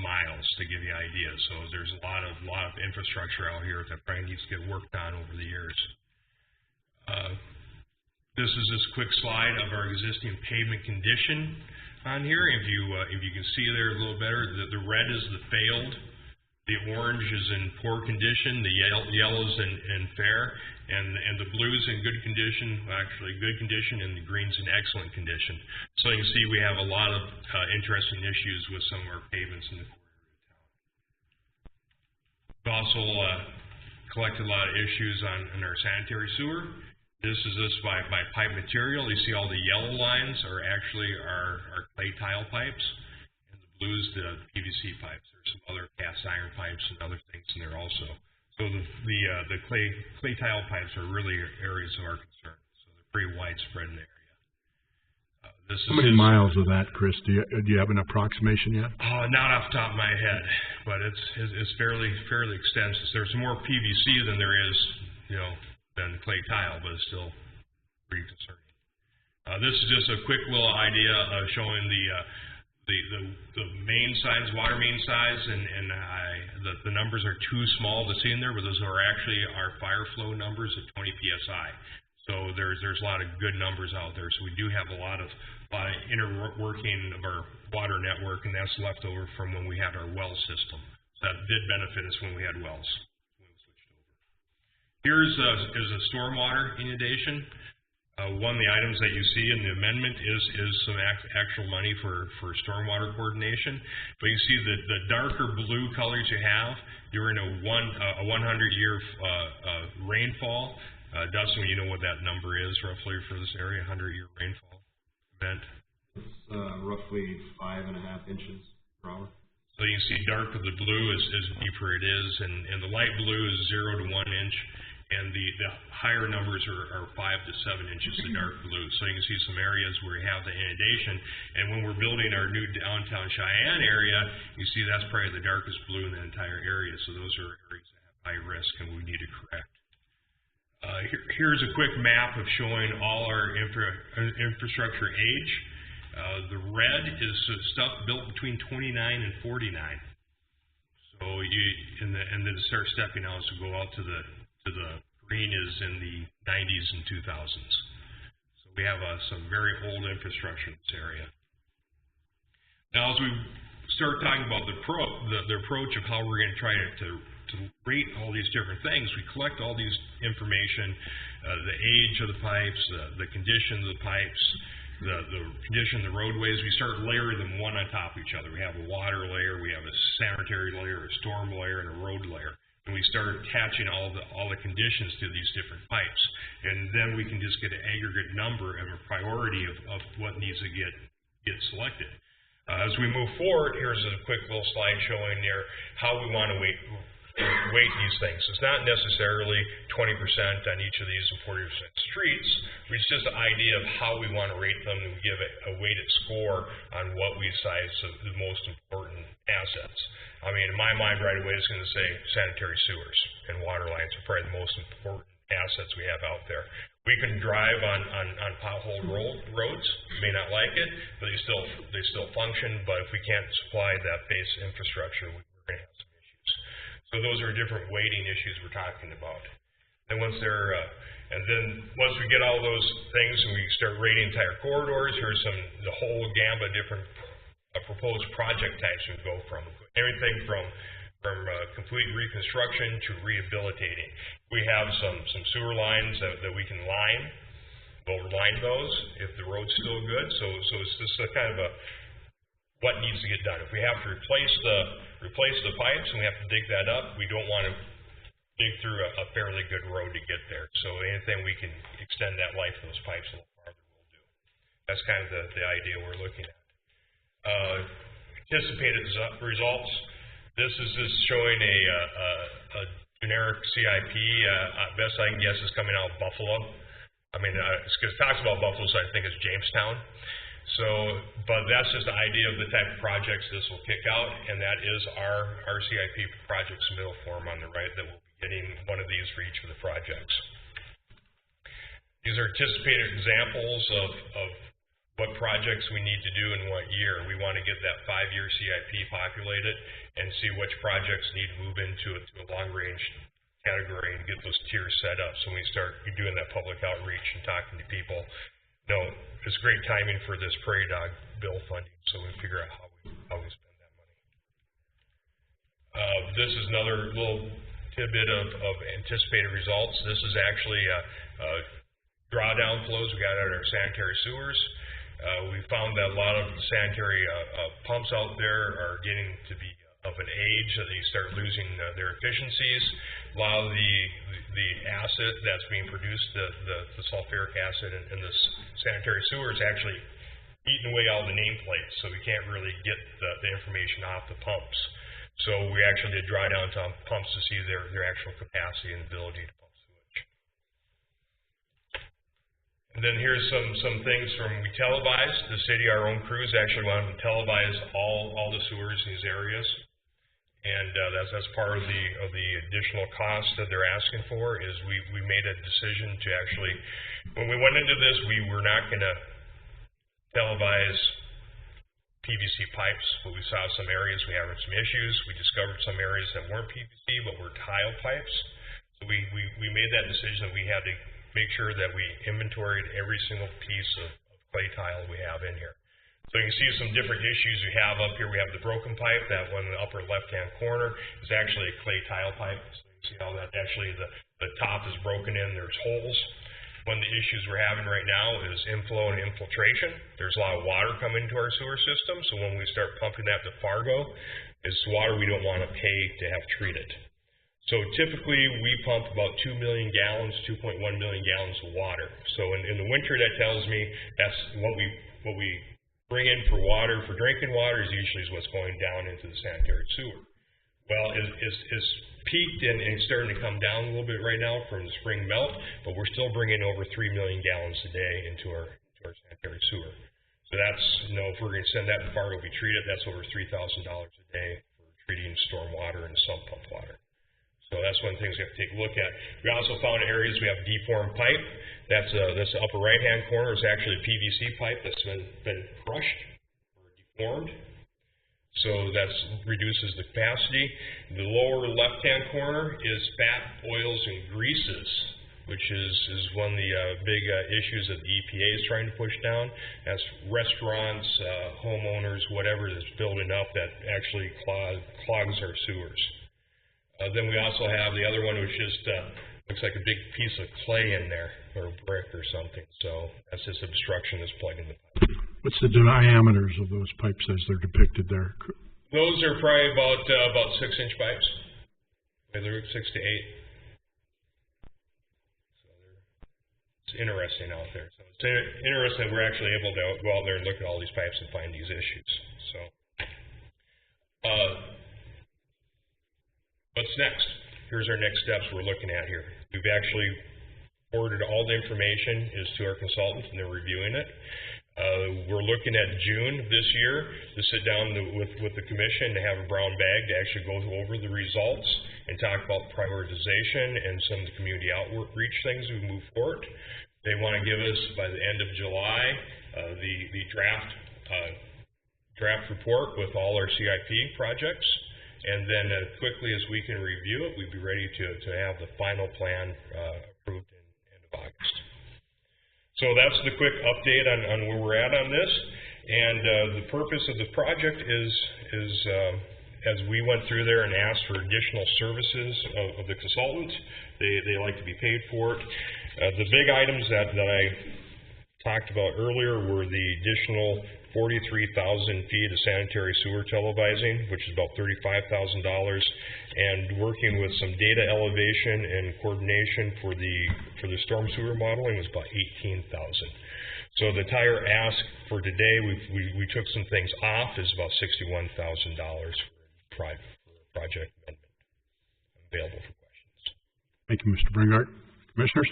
miles to give you an idea. So there's a lot of infrastructure out here that probably needs to get worked on over the years. This is just a quick slide of our existing pavement condition on here. If you can see there a little better, the red is the failed, the orange is in poor condition, the yellow's in fair, and the blue's in good condition, actually good condition, and the green's in excellent condition. So you can see we have a lot of interesting issues with some of our pavements in the core area of town. We've also collected a lot of issues on our sanitary sewer. This is just by pipe material. You see all the yellow lines are actually our clay tile pipes, and the blues the PVC pipes. There's some other cast iron pipes and other things in there also. So the clay tile pipes are really areas of our concern. So they're pretty widespread in the area. How many miles of that, Chris? Do you have an approximation yet? Not off the top of my head, but it's fairly extensive. There's more PVC than there is, than clay tile, but it's still pretty concerning. This is just a quick little idea of showing the main size, water main size, and the numbers are too small to see in there, but those are actually our fire flow numbers at 20 psi. So there's a lot of good numbers out there. So we do have a lot of inner working of our water network, and that's left over from when we had our well system. So that did benefit us when we had wells. Here's is a stormwater inundation. One of the items that you see in the amendment is some actual money for stormwater coordination. But you see the darker blue colors you have during a 100-year rainfall. Dustin, you know what that number is roughly for this area, 100-year rainfall event? It's roughly 5.5 inches per hour. So you see dark of the blue is deeper it is, and the light blue is 0 to 1 inch. And the higher numbers are 5 to 7 inches, the dark blue. So you can see some areas where we have the inundation. And when we're building our new downtown Cheyenne area, you see that's probably the darkest blue in the entire area. So those are areas that have high risk and we need to correct. Here's a quick map of showing all our infrastructure age. The red is stuff built between 29 and 49. So and then to start stepping out, so go out to the green is in the 90s and 2000s. So we have some very old infrastructure in this area. Now, as we start talking about the approach of how we're going to try to rate all these different things, we collect all these information, the age of the pipes, the condition of the pipes, the condition of the roadways. We start layering them one on top of each other. We have a water layer, we have a sanitary layer, a storm layer, and a road layer. And we start attaching all the conditions to these different pipes. And then we can just get an aggregate number and a priority of what needs to get selected. As we move forward, here's a quick little slide showing there how we want to weight these things. It's not necessarily 20% on each of these and 40% streets. It's just an idea of how we want to rate them, and we give it a weighted score on what we size the most important assets. I mean, in my mind right away, it's going to say sanitary sewers and water lines are probably the most important assets we have out there. We can drive on pothole roads. We may not like it, but they still function. But if we can't supply that base infrastructure, we're going to have some issues. So those are different weighting issues we're talking about. And once once we get all those things and we start rating entire corridors, here's the whole gamut of different proposed project types we go from. Everything from complete reconstruction to rehabilitating. We have some sewer lines that we can line. We'll line those if the road's still good. So it's just a kind of a what needs to get done. If we have to replace the pipes and we have to dig that up, we don't want to dig through a fairly good road to get there. So anything we can extend that life of those pipes a little farther, we'll do. That's kind of the idea we're looking at. Anticipated results. This is just showing a generic CIP. Best I can guess is coming out of Buffalo. I mean, it talks about Buffalo, so I think it's Jamestown. So, but that's just the idea of the type of projects this will kick out, and that is our CIP project submittal form on the right that we'll be getting one of these for each of the projects. These are anticipated examples of what projects we need to do in what year. We want to get that 5-year CIP populated and see which projects need to move into a long-range category and get those tiers set up. So when we start doing that public outreach and talking to people, it's great timing for this prairie dog bill funding, so we figure out how we spend that money. This is another little tidbit of anticipated results. This is actually drawdown flows we got out of our sanitary sewers. We found that a lot of the sanitary pumps out there are getting to be of an age that they start losing their efficiencies. A lot of the acid that's being produced, the sulfuric acid in the sanitary sewer is actually eating away all the nameplates, so we can't really get the information off the pumps. So we actually did dry down to pumps to see their actual capacity and ability to pump sewage. And then here's some things from we televised. The city, our own crews, actually wanted to televise all the sewers in these areas. And that's part of the additional cost that they're asking for. Is we made a decision to actually, when we went into this, we were not going to televise PVC pipes, but we saw some areas we had some issues. We discovered some areas that weren't PVC but were tile pipes. So we made that decision that we had to make sure that we inventoried every single piece of clay tile we have in here. So you can see some different issues we have up here. We have the broken pipe, that one in the upper left-hand corner is actually a clay tile pipe. So you see how that actually the top is broken in, there's holes. One of the issues we're having right now is inflow and infiltration. There's a lot of water coming into our sewer system, so when we start pumping that to Fargo, it's water we don't want to pay to have treated. So typically we pump about 2 million gallons, 2.1 million gallons of water. So in the winter, that tells me that's what we bring in for water, for drinking water, is usually what's going down into the sanitary sewer. Well, it's peaked and starting to come down a little bit right now from the spring melt, but we're still bringing over 3 million gallons a day into our sanitary sewer. So that's, if we're going to send that to Fargo to be treated, that's over $3,000 a day for treating storm water and sump pump water. So that's one of the things we have to take a look at. We also found areas we have deformed pipe. That's the upper right-hand corner is actually a PVC pipe that's been crushed or deformed. So that reduces the capacity. The lower left-hand corner is fat, oils, and greases, which is one of the big issues that the EPA is trying to push down. That's restaurants, homeowners, whatever that's building up that actually clogs our sewers. Then we also have the other one, which just looks like a big piece of clay in there, or brick or something. So that's just obstruction that's plugging the pipe. What's the diameters of those pipes as they're depicted there? Those are probably about 6-inch pipes. They're 6 to 8. So it's interesting out there. So it's interesting that we're actually able to go out there and look at all these pipes and find these issues. So what's next? Here's our next steps we're looking at here. We've actually forwarded all the information to our consultants, and they're reviewing it. We're looking at June of this year to sit down with the commission to have a brown bag to actually go over the results and talk about prioritization and some of the community outreach things as we move forward. They want to give us, by the end of July, the draft report with all our CIP projects. And then quickly as we can review it, we'd be ready to have the final plan approved in the end of August. So that's the quick update on where we're at on this. And the purpose of the project is as we went through there and asked for additional services of the consultant, they like to be paid for it. The big items that I talked about earlier were the additional 43,000 feet of sanitary sewer televising, which is about $35,000, and working with some data elevation and coordination for the storm sewer modeling is about $18,000. So the entire ask for today, we took some things off, is about $61,000 for project amendment. I'm available for questions. Thank you, Mr. Brungardt. Commissioners?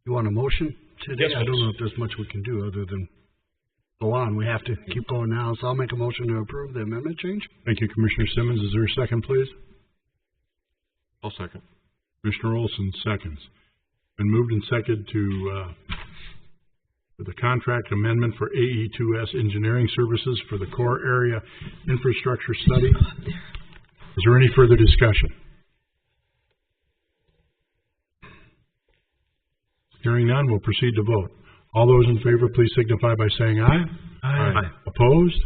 You want a motion today? Yes, I don't know if there's much we can do other than go on. We have to keep going now, so I'll make a motion to approve the amendment change. Thank you, Commissioner Simmons. Is there a second, please? I'll second. Commissioner Olson seconds. Been moved and seconded to the contract amendment for AE2S engineering services for the core area infrastructure study. Is there any further discussion? Hearing none, we'll proceed to vote. All those in favor, please signify by saying aye. Aye. Aye. Opposed?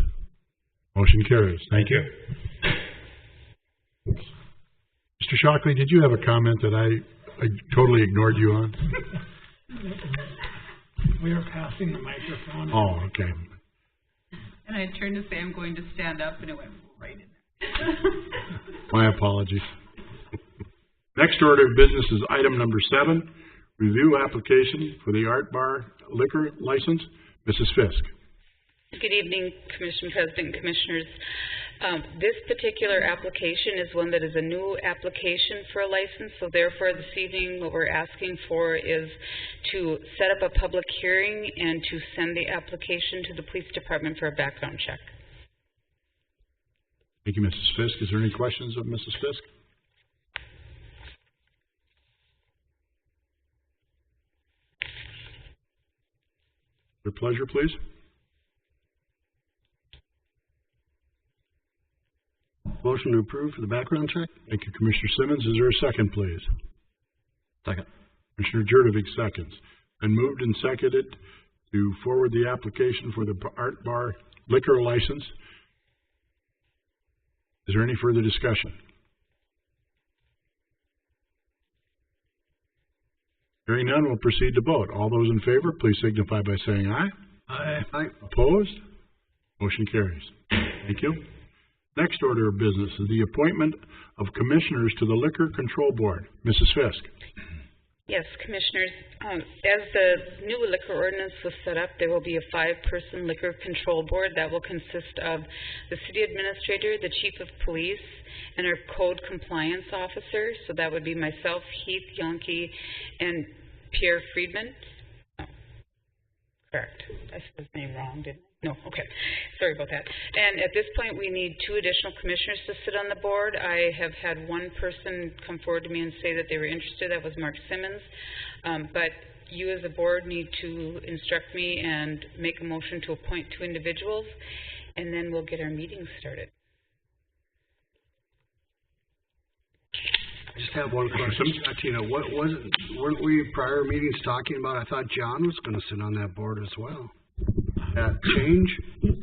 Motion carries. Thank you. Mr. Shockley, did you have a comment that I totally ignored you on? We are passing the microphone. Oh, okay. And I turned to say I'm going to stand up, and it went right in there. My apologies. Next order of business is item number 7, review application for the Art Bar liquor license. Mrs. Fisk. Good evening, Commission President and Commissioners. This particular application is one that is a new application for a license, so therefore this evening what we're asking for is to set up a public hearing and to send the application to the police department for a background check. Thank you, Mrs. Fisk. Is there any questions of Mrs. Fisk? Your pleasure, please. Motion to approve for the background check. Thank you, Commissioner Simmons. Is there a second, please? Second. Commissioner Jurdovic seconds. Been moved and seconded to forward the application for the Art Bar liquor license. Is there any further discussion? Hearing none, we'll proceed to vote. All those in favor, please signify by saying aye. Aye. Opposed? Motion carries. Thank you. Next order of business is the appointment of commissioners to the Liquor Control Board. Mrs. Fisk. Yes, Commissioners, as the new liquor ordinance was set up, there will be a 5-person liquor control board that will consist of the city administrator, the chief of police, and our code compliance officer. So that would be myself, Heath Yonke, and Pierre Friedman. Oh, correct. I said his name wrong, didn't I? No, okay. Sorry about that. And at this point, we need 2 additional commissioners to sit on the board. I have had one person come forward to me and say that they were interested. That was Mark Simmons. But you as a board need to instruct me and make a motion to appoint 2 individuals, and then we'll get our meeting started. I just have one question. Tina, weren't we prior meetings talking about, I thought John was going to sit on that board as well. That change?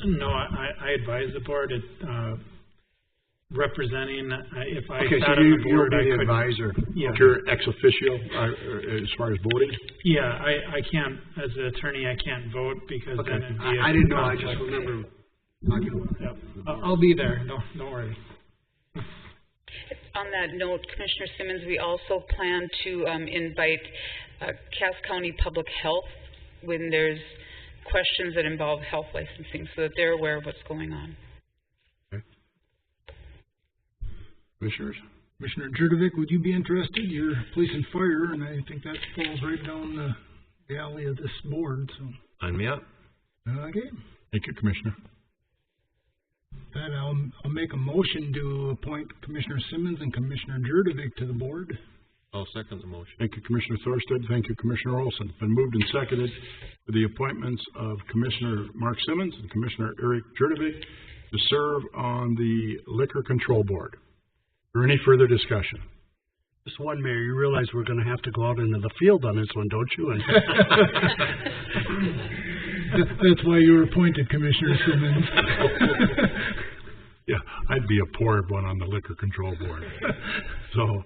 No, I advise the board representing, if I okay, sat so on the board, you're I the could... advisor. Yeah. You're ex officio as far as voting? Yeah, I can't, as an attorney, I can't vote because Okay. then it'd be I didn't know, I just remember talking about it. Yep. I'll be there, don't worry. On that note, Commissioner Simmons, we also plan to invite Cass County Public Health when there's questions that involve health licensing so that they're aware of what's going on. Okay. Commissioners? Commissioner Jurdovic, would you be interested? You're police and fire, and I think that falls right down the alley of this board, so. Sign me up. Okay. Thank you, Commissioner. Then I'll make a motion to appoint Commissioner Simmons and Commissioner Jurdovic to the board. I'll second the motion. Thank you, Commissioner Thorstad. Thank you, Commissioner Olson. Been moved and seconded for the appointments of Commissioner Mark Simmons and Commissioner Eric Jurdovic to serve on the Liquor Control Board. Is there any further discussion? Just one, Mayor, you realize we're going to have to go out into the field on this one, don't you? And That's why you were appointed, Commissioner Simmons. Yeah, I'd be a poor one on the Liquor Control Board. So,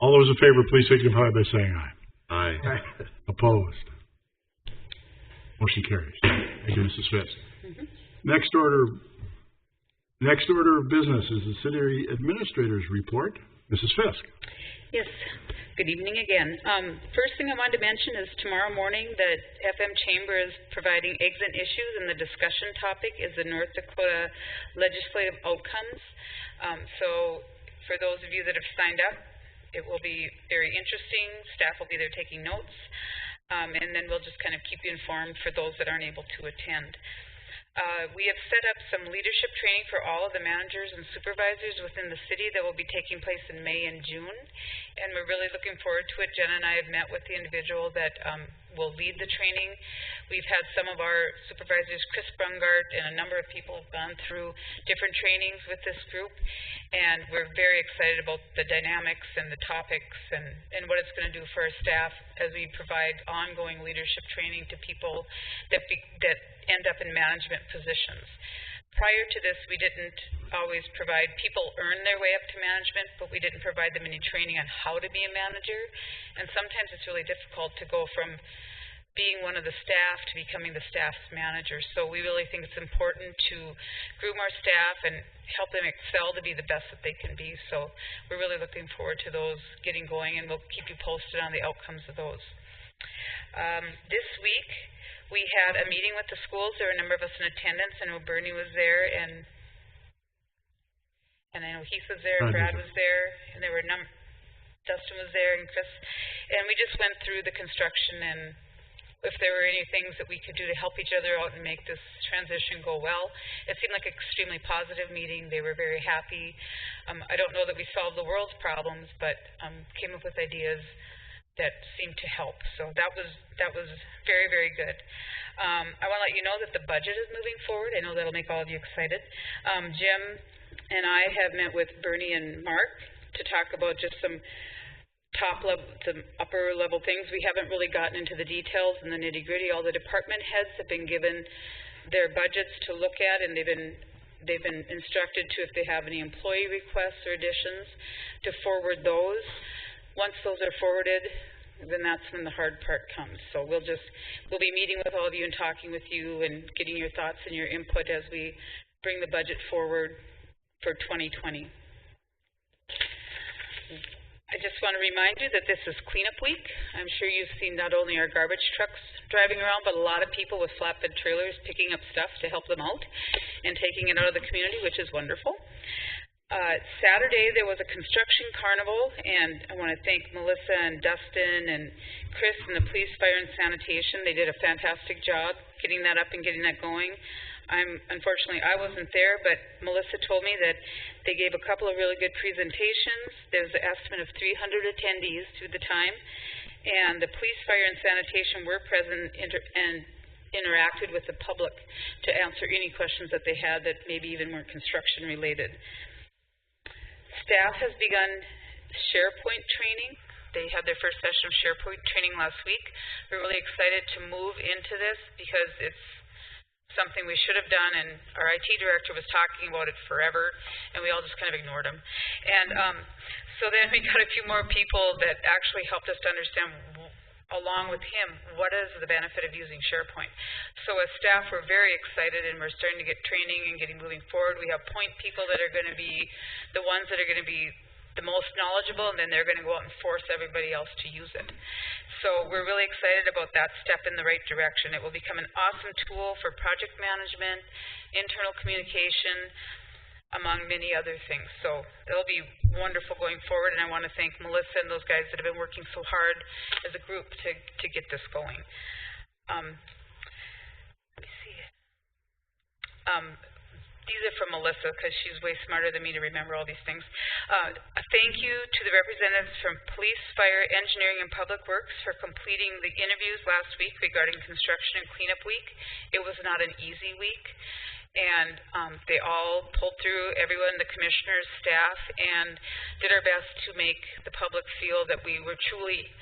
all those in favor, please signify by saying aye. Aye. Opposed? Motion carries. Thank you, Mrs. Fisk. Next order of business is the City Administrator's Report. Mrs. Fisk. Yes. Good evening again. First thing I wanted to mention is tomorrow morning the FM Chamber is providing eggs and issues, and the discussion topic is the North Dakota legislative outcomes. So for those of you that have signed up, it will be very interesting. Staff will be there taking notes, and then we'll just kind of keep you informed for those that aren't able to attend. We have set up some leadership training for all of the managers and supervisors within the city that will be taking place in May and June, and we're really looking forward to it. Jen and I have met with the individual that will lead the training. We've had some of our supervisors, Chris Brungardt, and a number of people have gone through different trainings with this group, and we're very excited about the dynamics and the topics and what it's going to do for our staff as we provide ongoing leadership training to people that end up in management positions. Prior to this, we didn't always provide, people earn their way up to management, but we didn't provide them any training on how to be a manager. And sometimes it's really difficult to go from being one of the staff to becoming the staff's manager. So we really think it's important to groom our staff and help them excel to be the best that they can be. So we're really looking forward to those getting going, and we'll keep you posted on the outcomes of those. This week, we had a meeting with the schools. There were a number of us in attendance. I know Bernie was there, and I know Heath was there, Brad was there, and there were Dustin was there, and Chris. And we just went through the construction and if there were any things that we could do to help each other out and make this transition go well. It seemed like an extremely positive meeting. They were very happy. I don't know that we solved the world's problems, but came up with ideas that seemed to help. So that was very, very good. I want to let you know that the budget is moving forward. I know that'll make all of you excited. Jim and I have met with Bernie and Mark to talk about just some some upper level things. We haven't really gotten into the details and the nitty gritty. All the department heads have been given their budgets to look at, and they've been instructed to, if they have any employee requests or additions, to forward those. Once those are forwarded, then that's when the hard part comes. So we'll be meeting with all of you and talking with you and getting your thoughts and your input as we bring the budget forward for 2020. I just want to remind you that this is cleanup week. I'm sure you've seen not only our garbage trucks driving around, but a lot of people with flatbed trailers picking up stuff to help them out and taking it out of the community, which is wonderful. Saturday there was a construction carnival, and I want to thank Melissa and Dustin and Chris and the police, fire, and sanitation. They did a fantastic job getting that up and getting that going. Unfortunately, I wasn't there, but Melissa told me that they gave a couple of really good presentations. There's an estimate of 300 attendees through the time, and the police, fire, and sanitation were present and interacted with the public to answer any questions that they had that maybe even weren't construction related. Staff has begun SharePoint training. They had their first session of SharePoint training last week. We're really excited to move into this because it's something we should have done, and our IT director was talking about it forever, and we all just kind of ignored him. And so then we got a few more people that actually helped us to understand, along with him, what is the benefit of using SharePoint. So as staff, we're very excited, and we're starting to get training and getting moving forward. We have point people that are going to be the ones that are going to be the most knowledgeable, and then they're going to go out and force everybody else to use it. So we're really excited about that step in the right direction. It will become an awesome tool for project management, internal communication, among many other things. So it'll be wonderful going forward, and I want to thank Melissa and those guys that have been working so hard as a group to get this going. Let me see. These are from Melissa, because she's way smarter than me to remember all these things. A thank you to the representatives from Police, Fire, Engineering, and Public Works for completing the interviews last week regarding Construction and Cleanup Week. It was not an easy week, and they all pulled through, everyone, the commissioners, staff, and did our best to make the public feel that we were truly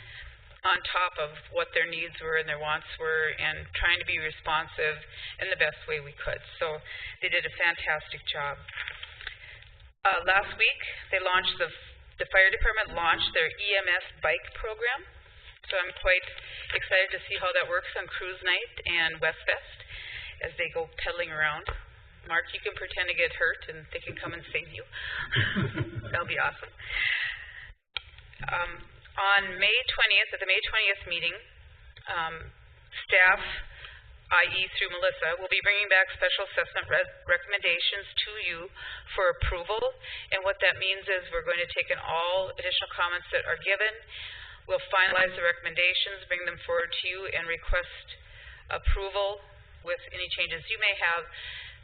on top of what their needs were and their wants were, and trying to be responsive in the best way we could. So they did a fantastic job. Last week, the fire department launched their EMS bike program. So I'm quite excited to see how that works on cruise night and Westfest as they go pedaling around. Mark, you can pretend to get hurt and they can come and save you. That'll be awesome. On May 20th, at the May 20th meeting, staff, i.e. through Melissa, will be bringing back special assessment recommendations to you for approval. And what that means is we're going to take in all additional comments that are given. We'll finalize the recommendations, bring them forward to you, and request approval with any changes you may have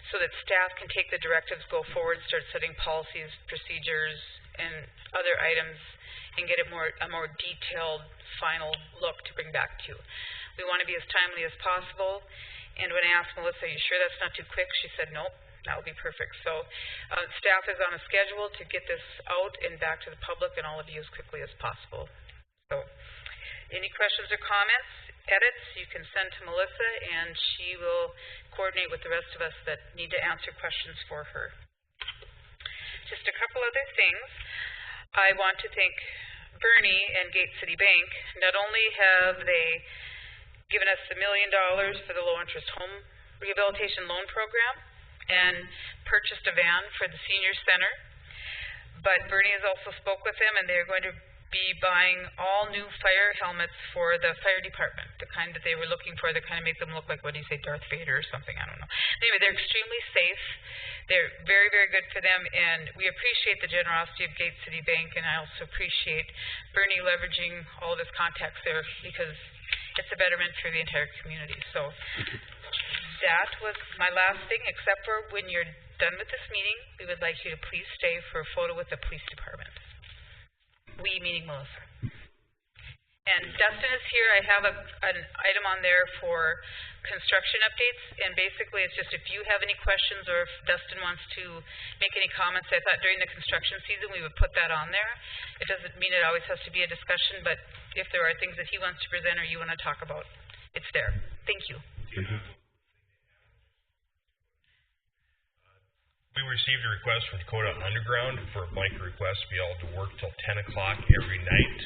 so that staff can take the directives, go forward, start setting policies, procedures, and other items, and get a more detailed final look to bring back to you. We want to be as timely as possible, and when I asked Melissa, are you sure that's not too quick? She said, nope, that will be perfect. So staff is on a schedule to get this out and back to the public and all of you as quickly as possible. So any questions or comments, edits, you can send to Melissa, and she will coordinate with the rest of us that need to answer questions for her. Just a couple other things. I want to thank Bernie and Gate City Bank. Not only have they given us $1 million for the low-interest home rehabilitation loan program and purchased a van for the senior center, but Bernie has also spoke with them, and they're going to be buying all new fire helmets for the fire department, the kind that they were looking for, that kind of make them look like, what do you say, Darth Vader or something, I don't know. Anyway, they're extremely safe. They're very, very good for them, and we appreciate the generosity of Gate City Bank, and I also appreciate Bernie leveraging all of his contacts there, because it's a betterment for the entire community. So that was my last thing, except for when you're done with this meeting, we would like you to please stay for a photo with the police department. We meaning Melissa. And Dustin is here. I have an item on there for construction updates, and basically it's just if you have any questions or if Dustin wants to make any comments. I thought during the construction season we would put that on there. It doesn't mean it always has to be a discussion, but if there are things that he wants to present or you want to talk about, it's there. Thank you. We received a request from Dakota Underground for a blanket request to be able to work till 10 o'clock every night.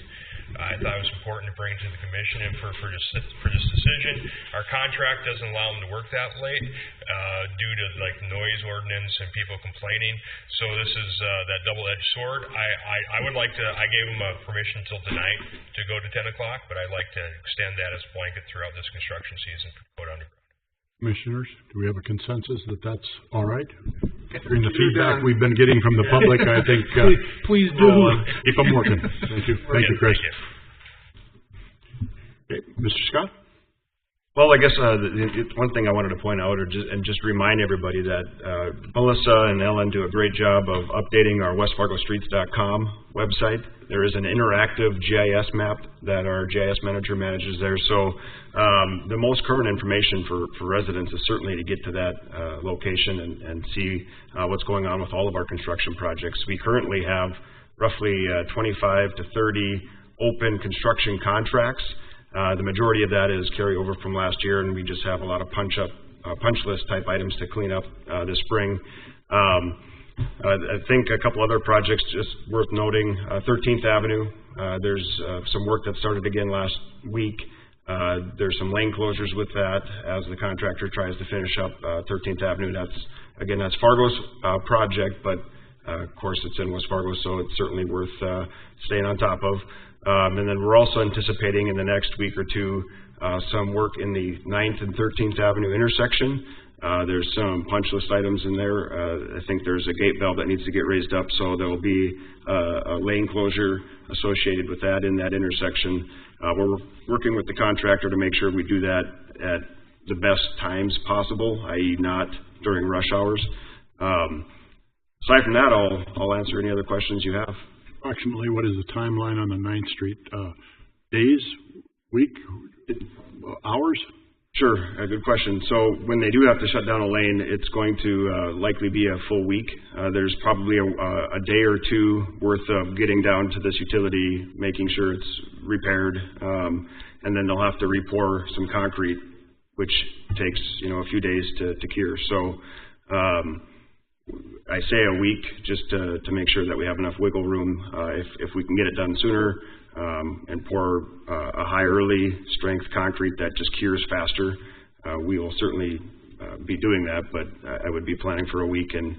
I thought it was important to bring to the commission and for this decision. Our contract doesn't allow them to work that late due to like noise ordinance and people complaining. So this is that double-edged sword. I would like to. I gave them permission till tonight to go to 10 o'clock, but I'd like to extend that as blanket throughout this construction season for Dakota Underground. Commissioners, do we have a consensus that that's all right? During the feedback we've been getting from the public, I think... please do. Keep them working. Thank you. Thank you, Chris. Okay, Mr. Scott? Well, I guess one thing I wanted to point out and just remind everybody that Melissa and Ellen do a great job of updating our westfargostreets.com website. There is an interactive GIS map that our GIS manager manages there. So the most current information for residents is certainly to get to that location and see what's going on with all of our construction projects. We currently have roughly 25 to 30 open construction contracts. The majority of that is carryover from last year, and we just have a lot of punch list type items to clean up this spring. I think a couple other projects just worth noting. 13th Avenue, there's some work that started again last week. There's some lane closures with that as the contractor tries to finish up 13th Avenue. That's Fargo's project, but of course it's in West Fargo, so it's certainly worth staying on top of. And then we're also anticipating in the next week or two some work in the 9th and 13th Avenue intersection. There's some punch list items in there. I think there's a gate valve that needs to get raised up, so there will be a lane closure associated with that in that intersection. We're working with the contractor to make sure we do that at the best times possible, i.e. not during rush hours. Aside from that, I'll answer any other questions you have. Approximately, what is the timeline on the 9th Street? Days, week, hours? Sure, a good question. So when they do have to shut down a lane, it's going to likely be a full week. There's probably a day or two worth of getting down to this utility, making sure it's repaired, and then they'll have to re-pour some concrete, which takes a few days to cure. So I say a week just to make sure that we have enough wiggle room. If we can get it done sooner and pour a high early strength concrete that just cures faster, we will certainly be doing that, but I would be planning for a week and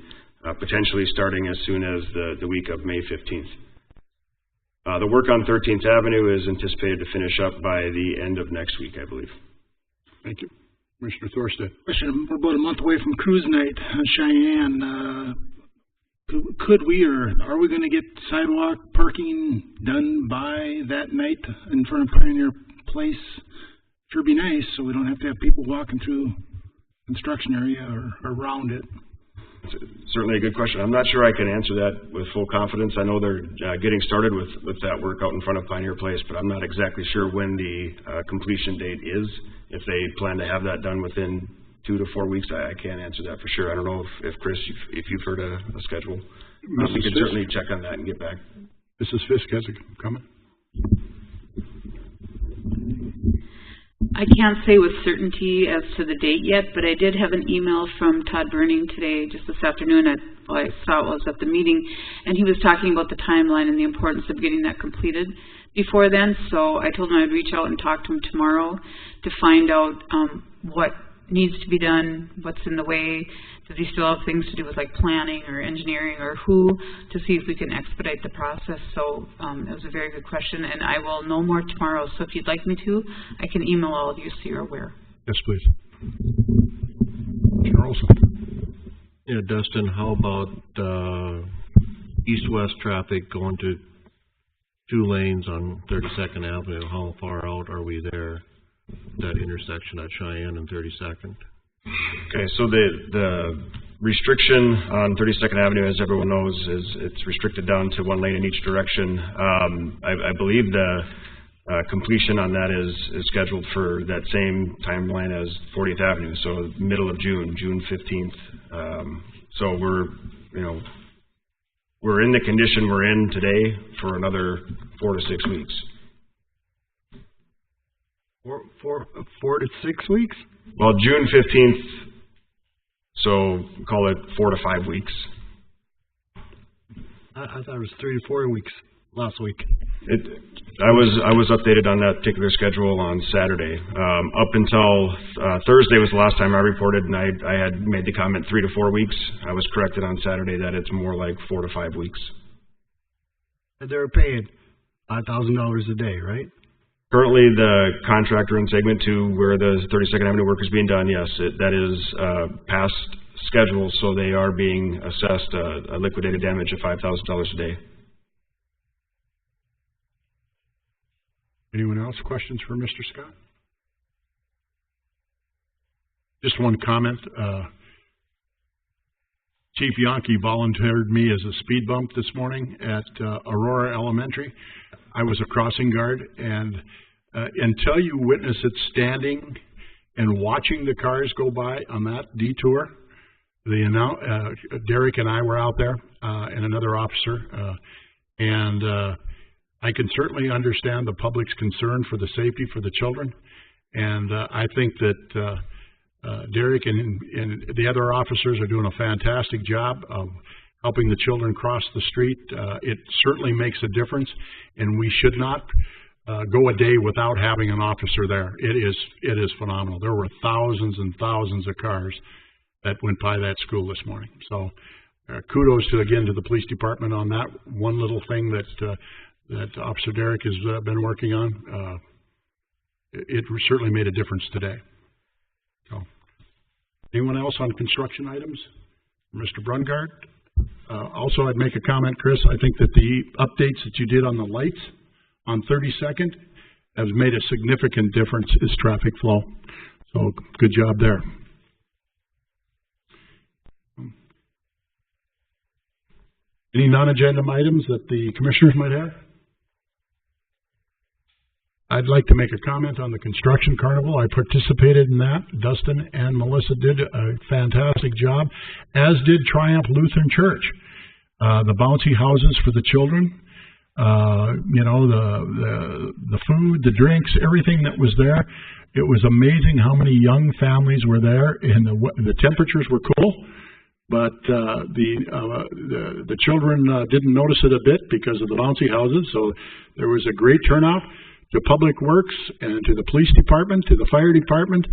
potentially starting as soon as the week of May 15th. The work on 13th Avenue is anticipated to finish up by the end of next week, I believe. Thank you. Commissioner Thorstead. Question, we're about a month away from cruise night on Cheyenne. Could we or are we going to get sidewalk parking done by that night in front of Pioneer Place? Sure be nice, so we don't have to have people walking through construction area or around it. It's certainly a good question. I'm not sure I can answer that with full confidence. I know they're getting started with that work out in front of Pioneer Place, but I'm not exactly sure when the completion date is. If they plan to have that done within 2 to 4 weeks, I can't answer that for sure. I don't know if Chris, if you've heard a schedule. We can certainly check on that and get back. Mrs. Fisk has a comment. I can't say with certainty as to the date yet, but I did have an email from Todd Burning today, just this afternoon. I saw it was at the meeting, and he was talking about the timeline and the importance of getting that completed before then. So I told him I'd reach out and talk to him tomorrow to find out what needs to be done, what's in the way. Does he still have things to do with like planning or engineering or who, to see if we can expedite the process. So it was a very good question, and I will know more tomorrow. So if you'd like me to, I can email all of you so you're aware. Yes, please. Commissioner Olson. Yeah, Dustin, how about east-west traffic going to 2 lanes on 32nd Avenue? How far out are we there, that intersection at Cheyenne and 32nd? Okay, so the restriction on 32nd Avenue, as everyone knows, is it's restricted down to 1 lane in each direction. I believe Completion on that is scheduled for that same timeline as 40th Avenue, so middle of June, June 15th. So we're in the condition we're in today for another 4 to 6 weeks. 4 to 6 weeks? Well, June 15th, so call it 4 to 5 weeks. I thought it was 3 to 4 weeks last week. I was updated on that particular schedule on Saturday. Up until Thursday was the last time I reported, and I had made the comment 3 to 4 weeks. I was corrected on Saturday that it's more like 4 to 5 weeks. They're paying $5,000 a day, right? Currently, the contractor in segment 2, where the 32nd Avenue work is being done, yes, that is past schedule, so they are being assessed a liquidated damage of $5,000 a day. Anyone else? Questions for Mr. Scott? Just one comment. Chief Yankee volunteered me as a speed bump this morning at Aurora Elementary. I was a crossing guard, and until you witness it standing and watching the cars go by on that detour, Derek and I were out there, and another officer, and I can certainly understand the public's concern for the safety for the children, and I think that Derek and the other officers are doing a fantastic job of helping the children cross the street. It certainly makes a difference, and we should not go a day without having an officer there. It is phenomenal. There were thousands and thousands of cars that went by that school this morning. So kudos again to the police department on that one little thing that Officer Derek has been working on. It certainly made a difference today. So, anyone else on construction items? Mr. Brungardt? Also, I'd make a comment, Chris. I think that the updates that you did on the lights on 32nd has made a significant difference in traffic flow. So, good job there. Any non-agenda items that the commissioners might have? I'd like to make a comment on the construction carnival. I participated in that. Dustin and Melissa did a fantastic job, as did Triumph Lutheran Church. The bouncy houses for the children, the food, the drinks, everything that was there. It was amazing how many young families were there, and the temperatures were cool. But the children didn't notice it a bit because of the bouncy houses. So there was a great turnout. To Public Works and to the police department, to the fire department.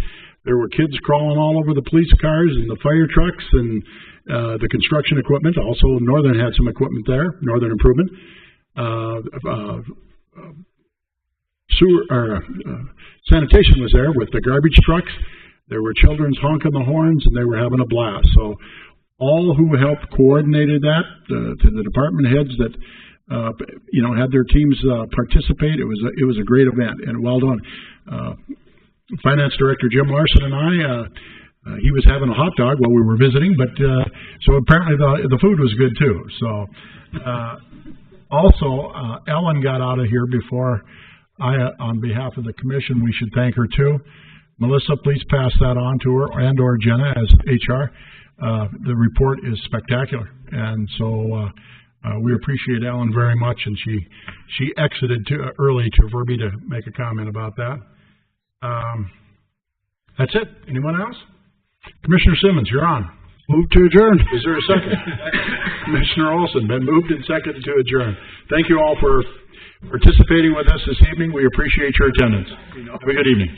There were kids crawling all over the police cars and the fire trucks and the construction equipment. Also, Northern had some equipment there, Northern Improvement. Sanitation was there with the garbage trucks. There were children's honking the horns, and they were having a blast. So all who helped coordinated that, to the department heads that had their teams participate. It was a great event, and well done. Finance Director Jim Larson and I, he was having a hot dog while we were visiting, but so apparently the food was good too. So also, Ellen got out of here before on behalf of the commission, we should thank her too. Melissa, please pass that on to her, and or Jenna as HR. The report is spectacular, and so we appreciate Ellen very much, and she exited too early for me to make a comment about that. That's it. Anyone else? Commissioner Simmons, you're on. Move to adjourn. Is there a second? Commissioner Olson, been moved and seconded to adjourn. Thank you all for participating with us this evening. We appreciate your attendance. Have a good evening.